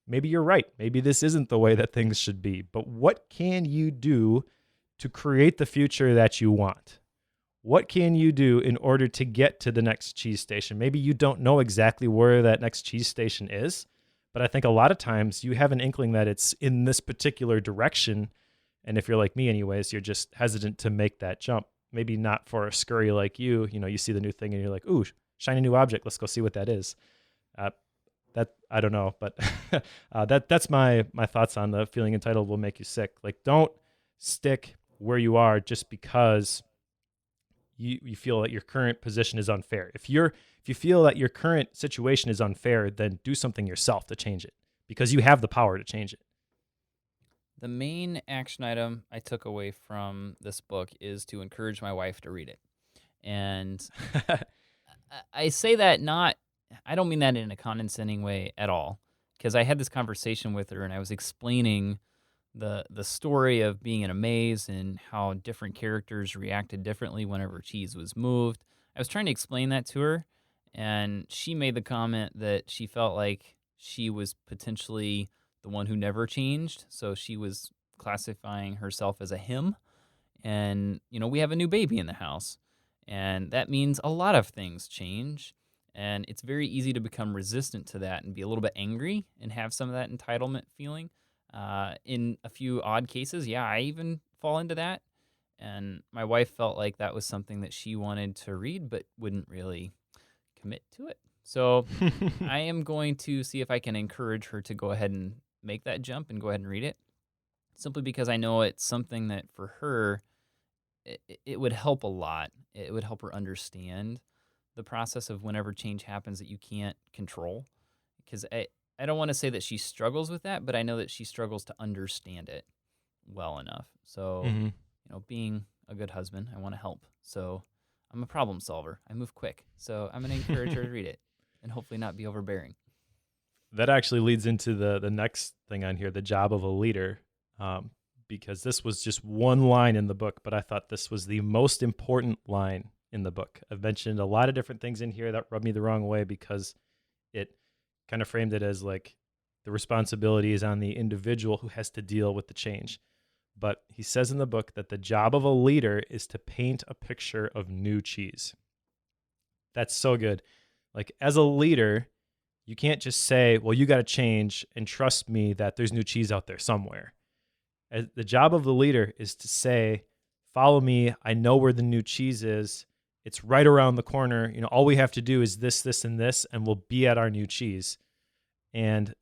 Speaker 1: Maybe you're right. Maybe this isn't the way that things should be. But what can you do to create the future that you want? What can you do in order to get to the next cheese station? Maybe you don't know exactly where that next cheese station is, but I think a lot of times you have an inkling that it's in this particular direction. And if you're like me anyways, you're just hesitant to make that jump. Maybe not for a scurry like you. You see the new thing and you're like, ooh, shiny new object. Let's go see what that is. That I don't know, but that's my thoughts on the feeling entitled will make you sick. Like, don't stick where you are just because you feel that your current position is unfair. If you feel that your current situation is unfair, then do something yourself to change it, because you have the power to change it.
Speaker 2: The main action item I took away from this book is to encourage my wife to read it. And I say that I don't mean that in a condescending way at all, because I had this conversation with her and I was explaining the story of being in a maze and how different characters reacted differently whenever cheese was moved. I was trying to explain that to her, and she made the comment that she felt like she was potentially the one who never changed, so she was classifying herself as a him. And, we have a new baby in the house, and that means a lot of things change. And it's very easy to become resistant to that and be a little bit angry and have some of that entitlement feeling. In a few odd cases, yeah, I even fall into that. And my wife felt like that was something that she wanted to read, but wouldn't really commit to it. So I am going to see if I can encourage her to go ahead and make that jump and go ahead and read it, simply because I know it's something that for her, it would help a lot. It would help her understand the process of whenever change happens that you can't control. Because I don't want to say that she struggles with that, but I know that she struggles to understand it well enough. So,
Speaker 1: hmm
Speaker 2: being a good husband, I want to help. So I'm a problem solver. I move quick. So I'm going to encourage her to read it and hopefully not be overbearing.
Speaker 1: That actually leads into the next thing on here, the job of a leader, because this was just one line in the book, but I thought this was the most important line in the book. I've mentioned a lot of different things in here that rubbed me the wrong way because it kind of framed it as like the responsibility is on the individual who has to deal with the change. But he says in the book that the job of a leader is to paint a picture of new cheese. That's so good. Like, as a leader, you can't just say, well, you got to change and trust me that there's new cheese out there somewhere. The job of the leader is to say, follow me. I know where the new cheese is. It's right around the corner. All we have to do is this, this, and this, and we'll be at our new cheese. And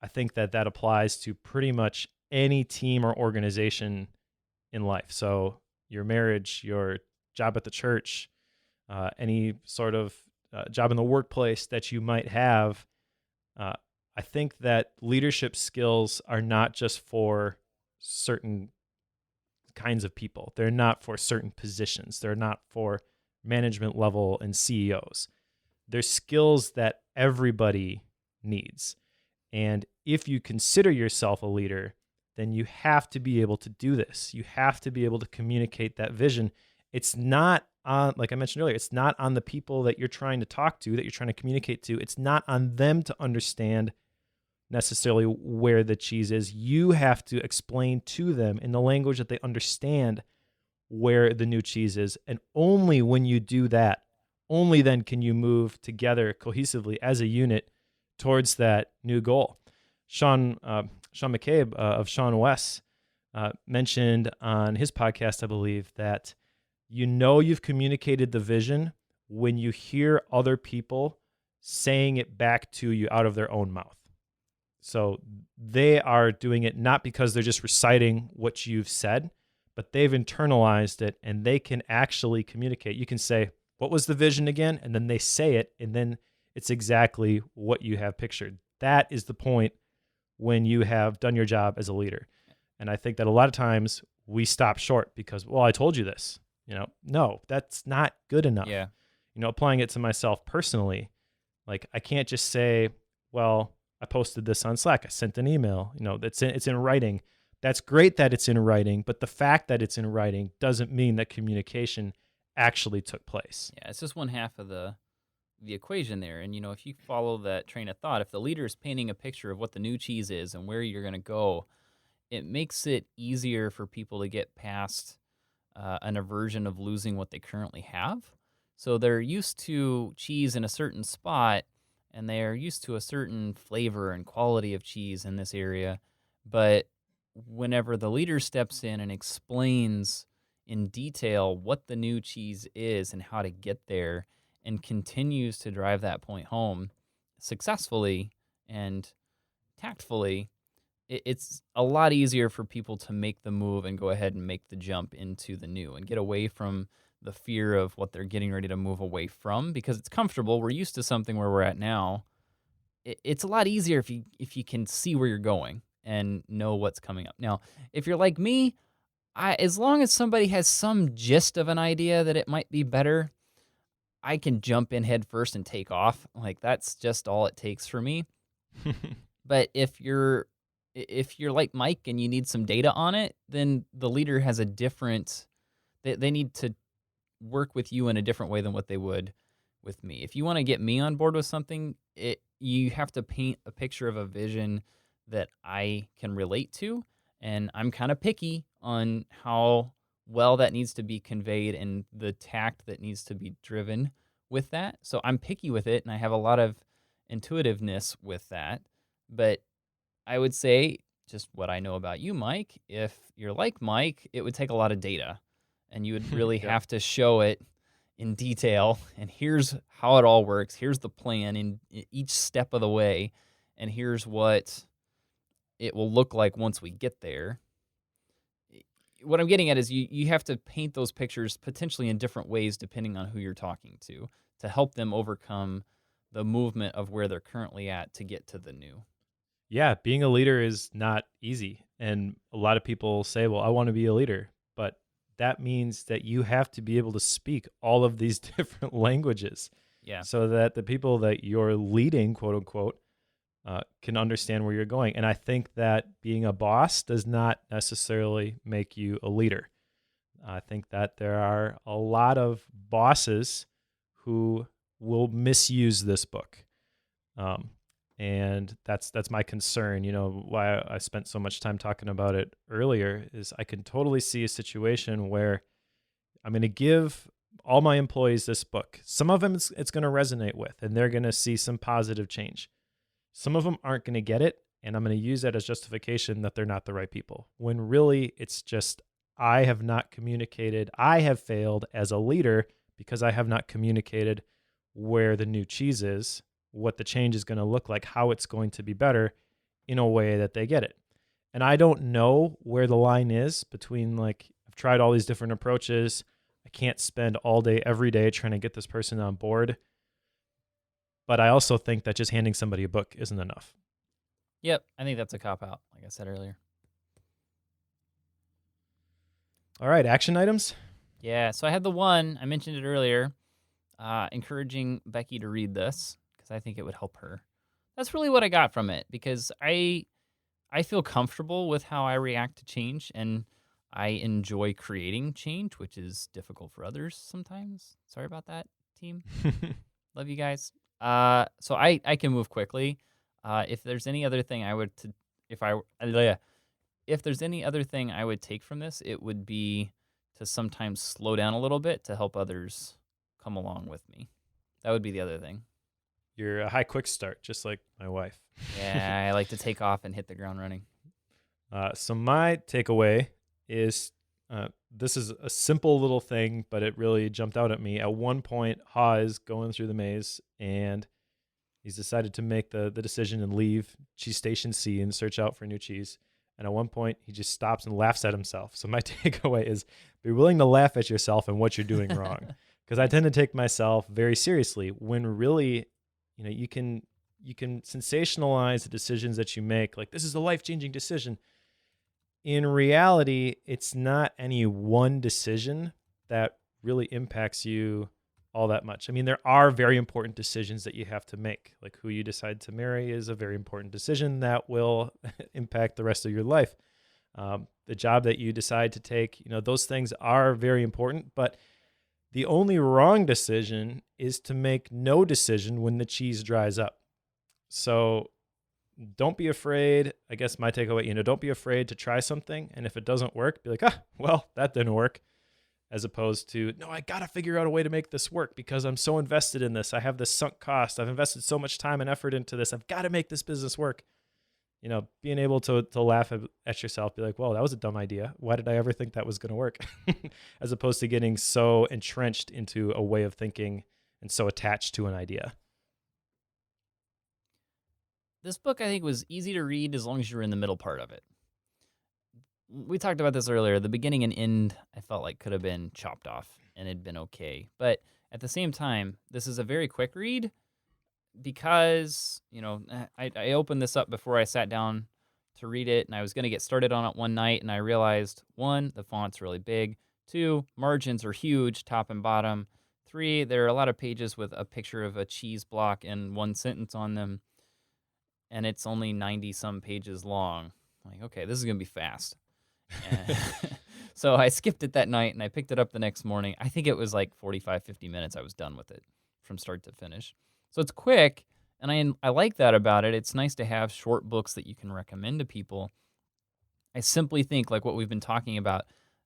Speaker 1: I think that applies to pretty much any team or organization in life. So your marriage, your job at the church, any sort of job in the workplace that you might have. I think that leadership skills are not just for certain kinds of people. They're not for certain positions. They're not for management level and CEOs. They're skills that everybody needs. And if you consider yourself a leader, then you have to be able to do this. You have to be able to communicate that vision. It's not on, like I mentioned earlier, it's not on the people that you're trying to talk to, that you're trying to communicate to. It's not on them to understand necessarily where the cheese is. You have to explain to them in the language that they understand where the new cheese is. And only when you do that, only then can you move together cohesively as a unit towards that new goal. Sean McCabe of Sean Wes mentioned on his podcast, I believe, that you've communicated the vision when you hear other people saying it back to you out of their own mouth. So they are doing it not because they're just reciting what you've said, but they've internalized it and they can actually communicate. You can say, what was the vision again? And then they say it, and then it's exactly what you have pictured. That is the point when you have done your job as a leader. And I think that a lot of times we stop short because, well, I told you this. No, that's not good enough.
Speaker 2: Yeah.
Speaker 1: Applying it to myself personally, like I can't just say, well, I posted this on Slack. I sent an email. It's in writing. That's great that it's in writing, but the fact that it's in writing doesn't mean that communication actually took place.
Speaker 2: Yeah, it's just one half of the equation there. And, if you follow that train of thought, if the leader is painting a picture of what the new cheese is and where you're going to go, it makes it easier for people to get past an aversion of losing what they currently have. So they're used to cheese in a certain spot, and they are used to a certain flavor and quality of cheese in this area. But whenever the leader steps in and explains in detail what the new cheese is and how to get there, and continues to drive that point home successfully and tactfully, it's a lot easier for people to make the move and go ahead and make the jump into the new and get away from the fear of what they're getting ready to move away from, because it's comfortable. We're used to something where we're at now. It's a lot easier if you can see where you're going and know what's coming up. Now, if you're like me, as long as somebody has some gist of an idea that it might be better, I can jump in head first and take off. Like, that's just all it takes for me. But if you're like Mike and you need some data on it, then the leader has a different. They need to work with you in a different way than what they would with me. If you want to get me on board with something, you have to paint a picture of a vision that I can relate to, and I'm kind of picky on how well that needs to be conveyed and the tact that needs to be driven with that. So I'm picky with it, and I have a lot of intuitiveness with that. But I would say, just what I know about you, Mike, if you're like Mike, it would take a lot of data, and you would really
Speaker 1: Yep.
Speaker 2: have to show it in detail. And here's how it all works. Here's the plan in each step of the way, and here's what it will look like once we get there. What I'm getting at is you have to paint those pictures potentially in different ways depending on who you're talking to help them overcome the movement of where they're currently at to get to the new.
Speaker 1: Yeah, being a leader is not easy. And a lot of people say, well, I want to be a leader. But that means that you have to be able to speak all of these different languages
Speaker 2: Yeah.
Speaker 1: so that the people that you're leading, quote unquote, can understand where you're going. And I think that being a boss does not necessarily make you a leader. I think that there are a lot of bosses who will misuse this book. Um, and that's my concern. You know, why I spent so much time talking about it earlier is I can totally see a situation where I'm going to give all my employees this book. Some of them it's going to resonate with, and they're going to see some positive change. Some of them aren't going to get it, and I'm going to use that as justification that they're not the right people. When really it's just I have not communicated. I have failed as a leader because I have not communicated where the new cheese is, what the change is going to look like, how it's going to be better in a way that they get it. And I don't know where the line is between, like, I've tried all these different approaches. I can't spend all day, every day trying to get this person on board. But I also think that just handing somebody a book isn't enough.
Speaker 2: Yep. I think that's a cop out, like I said earlier.
Speaker 1: All right, action items.
Speaker 2: Yeah. So I had the one, I mentioned it earlier, encouraging Becky to read this because I think it would help her. That's really what I got from it because I feel comfortable with how I react to change, and I enjoy creating change, which is difficult for others sometimes. Sorry about that, team. Love you guys. So I can move quickly. If there's any other thing I would if there's any other thing I would take from this, it would be to sometimes slow down a little bit to help others come along with me. That would be the other thing.
Speaker 1: You're a high quick start, just like my wife.
Speaker 2: Yeah, I like to take off and hit the ground running.
Speaker 1: So my takeaway is this is a simple little thing, but it really jumped out at me. At one point, Ha is going through the maze, and he's decided to make the decision and leave cheese station C and search out for new cheese. And at one point, he just stops and laughs at himself. So my takeaway is be willing to laugh at yourself and what you're doing wrong. Because I tend to take myself very seriously when really, you know, you can sensationalize the decisions that you make. Like, this is a life-changing decision. In reality, it's not any one decision that really impacts you all that much. I mean, there are very important decisions that you have to make. Like, who you decide to marry is a very important decision that will impact the rest of your life. The job that you decide to take, you know, those things are very important. But the only wrong decision is to make no decision when the cheese dries up. So don't be afraid. I guess my takeaway, you know, don't be afraid to try something. And if it doesn't work, be like, well, that didn't work. As opposed to, no, I got to figure out a way to make this work because I'm so invested in this. I have this sunk cost. I've invested so much time and effort into this. I've got to make this business work. You know, being able to laugh at yourself, be like, well, that was a dumb idea. Why did I ever think that was going to work? As opposed to getting so entrenched into a way of thinking and so attached to an idea.
Speaker 2: This book, I think, was easy to read as long as you're in the middle part of it. We talked about this earlier. The beginning and end, I felt like could have been chopped off and it'd been okay. But at the same time, this is a very quick read because, you know, I opened this up before I sat down to read it, and I was going to get started on it one night, and I realized, 1, the font's really big. 2, margins are huge, top and bottom. 3, there are a lot of pages with a picture of a cheese block and one sentence on them, and it's only 90-some pages long. I'm like, okay, this is going to be fast. So I skipped it that night and I picked it up the next morning. I think it was like 45, 50 minutes. I was done with it from start to finish. So it's quick, and I like that about it. It's nice to have short books that you can recommend to people. I simply think, like what we've been talking about,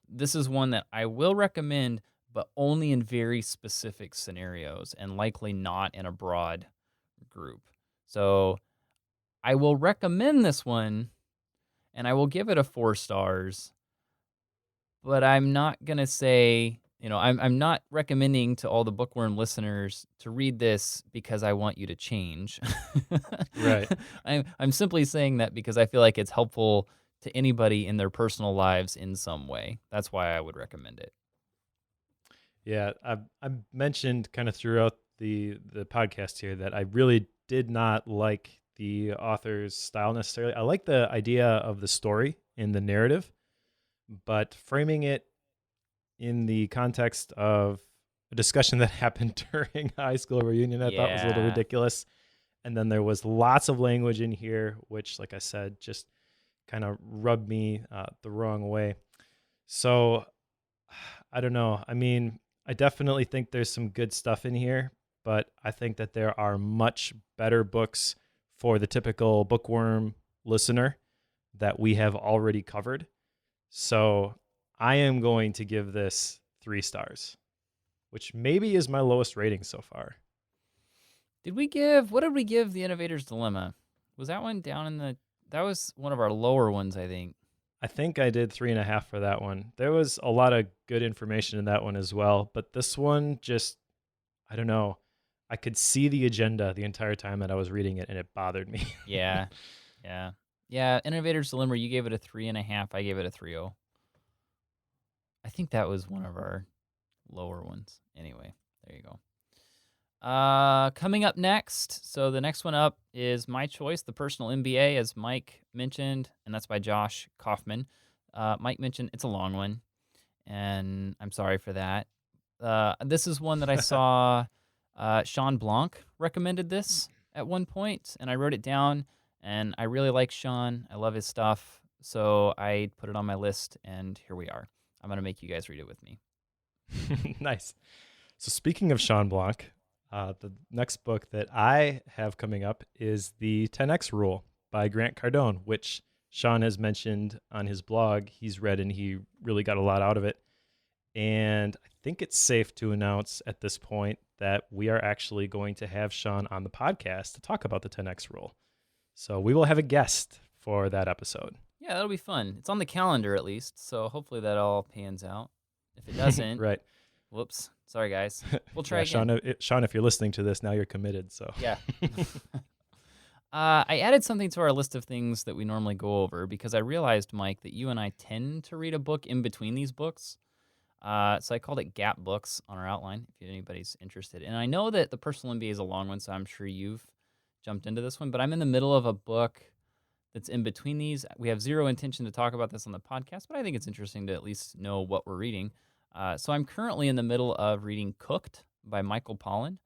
Speaker 2: this is one that I will recommend, but only in very specific scenarios and likely not in a broad group. So I will recommend this one and I will give it a 4 stars, but I'm not going to say, I'm not recommending to all the bookworm listeners to read this because I want you to change.
Speaker 1: Right.
Speaker 2: I'm simply saying that because I feel like it's helpful to anybody in their personal lives in some way. That's why I would recommend it.
Speaker 1: Yeah, I mentioned kind of throughout the podcast here that I really did not like the author's style necessarily. I like the idea of the story and the narrative, but framing it in the context of a discussion that happened during a high school reunion, I thought was a little
Speaker 2: Yeah.
Speaker 1: ridiculous. And then there was lots of language in here, which, like I said, just kind of rubbed me the wrong way. So I don't know. I mean, I definitely think there's some good stuff in here, but I think that there are much better books for the typical bookworm listener that we have already covered. So I am going to give this 3 stars, which maybe is my lowest rating so far.
Speaker 2: What did we give The Innovator's Dilemma? Was that one down that was one of our lower ones, I think.
Speaker 1: I think I did 3.5 for that one. There was a lot of good information in that one as well, but this one just, I don't know. I could see the agenda the entire time that I was reading it, and it bothered me.
Speaker 2: Yeah. Yeah. Yeah. Innovator's Dilemma, you gave it a 3.5. I gave it a 3.0. I think that was one of our lower ones. Anyway, there you go. Coming up next. So the next one up is my choice, The Personal MBA, as Mike mentioned, and that's by Josh Kaufman. Mike mentioned it's a long one, and I'm sorry for that. This is one that I saw Sean Blanc recommended this at one point, and I wrote it down, and I really like Sean. I love his stuff, so I put it on my list, and here we are. I'm going to make you guys read it with me.
Speaker 1: Nice. So speaking of Sean Blanc, the next book that I have coming up is The 10X Rule by Grant Cardone, which Sean has mentioned on his blog. He's read and he really got a lot out of it. And I think it's safe to announce at this point that we are actually going to have Sean on the podcast to talk about the 10X Rule. So we will have a guest for that episode.
Speaker 2: Yeah, that'll be fun. It's on the calendar at least, so hopefully that all pans out. If it doesn't,
Speaker 1: Right.
Speaker 2: Whoops. Sorry, guys. We'll try
Speaker 1: Yeah,
Speaker 2: again.
Speaker 1: Sean, if you're listening to this, now you're committed. So
Speaker 2: Yeah. I added something to our list of things that we normally go over because I realized, Mike, that you and I tend to read a book in between these books. So I called it Gap Books on our outline, if anybody's interested. And I know that The Personal MBA is a long one, so I'm sure you've jumped into this one. But I'm in the middle of a book that's in between these. We have zero intention to talk about this on the podcast, but I think it's interesting to at least know what we're reading. So I'm currently in the middle of reading Cooked by Michael Pollan.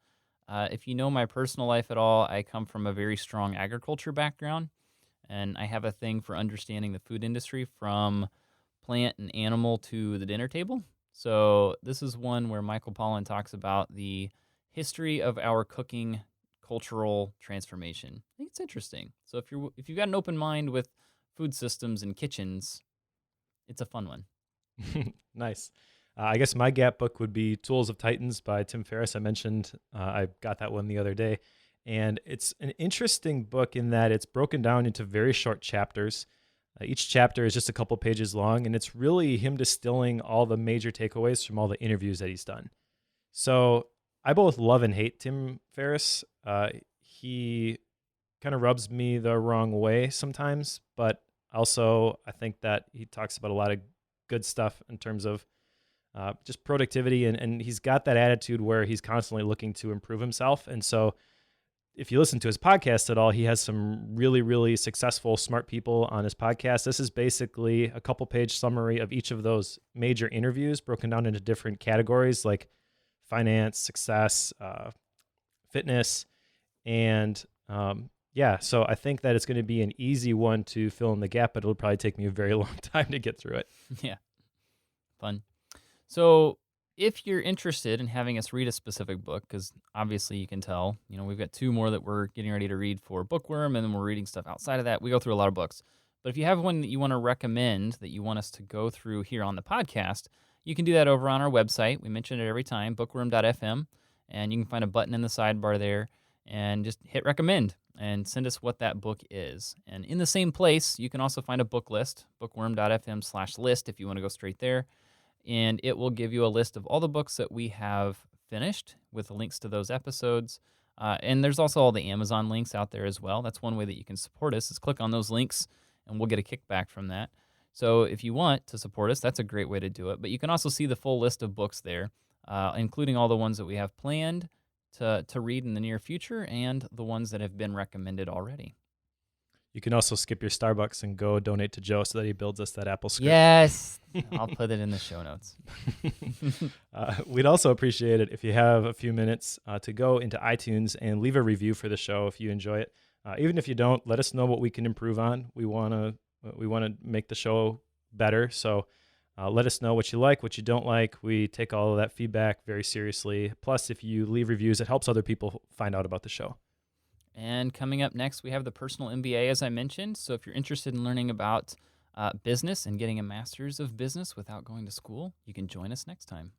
Speaker 2: If you know my personal life at all, I come from a very strong agriculture background, and I have a thing for understanding the food industry from plant and animal to the dinner table. So this is one where Michael Pollan talks about the history of our cooking cultural transformation. I think it's interesting. So if you've got an open mind with food systems and kitchens, it's a fun one.
Speaker 1: Nice. I guess my Gap book would be Tools of Titans by Tim Ferriss. I mentioned I got that one the other day. And it's an interesting book in that it's broken down into very short chapters. Each chapter is just a couple pages long, and it's really him distilling all the major takeaways from all the interviews that he's done. So I both love and hate Tim Ferriss. He kind of rubs me the wrong way sometimes, but also I think that he talks about a lot of good stuff in terms of just productivity, and he's got that attitude where he's constantly looking to improve himself. And so if you listen to his podcast at all, he has some really, really successful, smart people on his podcast. This is basically a couple page summary of each of those major interviews broken down into different categories like finance, success, fitness. And yeah, so I think that it's going to be an easy one to fill in the gap, but it'll probably take me a very long time to get through it.
Speaker 2: Yeah. Fun. So, if you're interested in having us read a specific book, because obviously you can tell, we've got 2 more that we're getting ready to read for Bookworm, and then we're reading stuff outside of that. We go through a lot of books. But if you have one that you want to recommend that you want us to go through here on the podcast, you can do that over on our website. We mention it every time, bookworm.fm, and you can find a button in the sidebar there and just hit recommend and send us what that book is. And in the same place, you can also find a book list, bookworm.fm/list if you want to go straight there. And it will give you a list of all the books that we have finished with the links to those episodes. And there's also all the Amazon links out there as well. That's one way that you can support us is click on those links, and we'll get a kickback from that. So if you want to support us, that's a great way to do it. But you can also see the full list of books there, including all the ones that we have planned to read in the near future and the ones that have been recommended already.
Speaker 1: You can also skip your Starbucks and go donate to Joe so that he builds us that Apple script.
Speaker 2: Yes, I'll put it in the show notes.
Speaker 1: We'd also appreciate it if you have a few minutes to go into iTunes and leave a review for the show if you enjoy it. Even if you don't, let us know what we can improve on. We want to make the show better. So let us know what you like, what you don't like. We take all of that feedback very seriously. Plus, if you leave reviews, it helps other people find out about the show.
Speaker 2: And coming up next, we have the Personal MBA, as I mentioned. So if you're interested in learning about business and getting a master's of business without going to school, you can join us next time.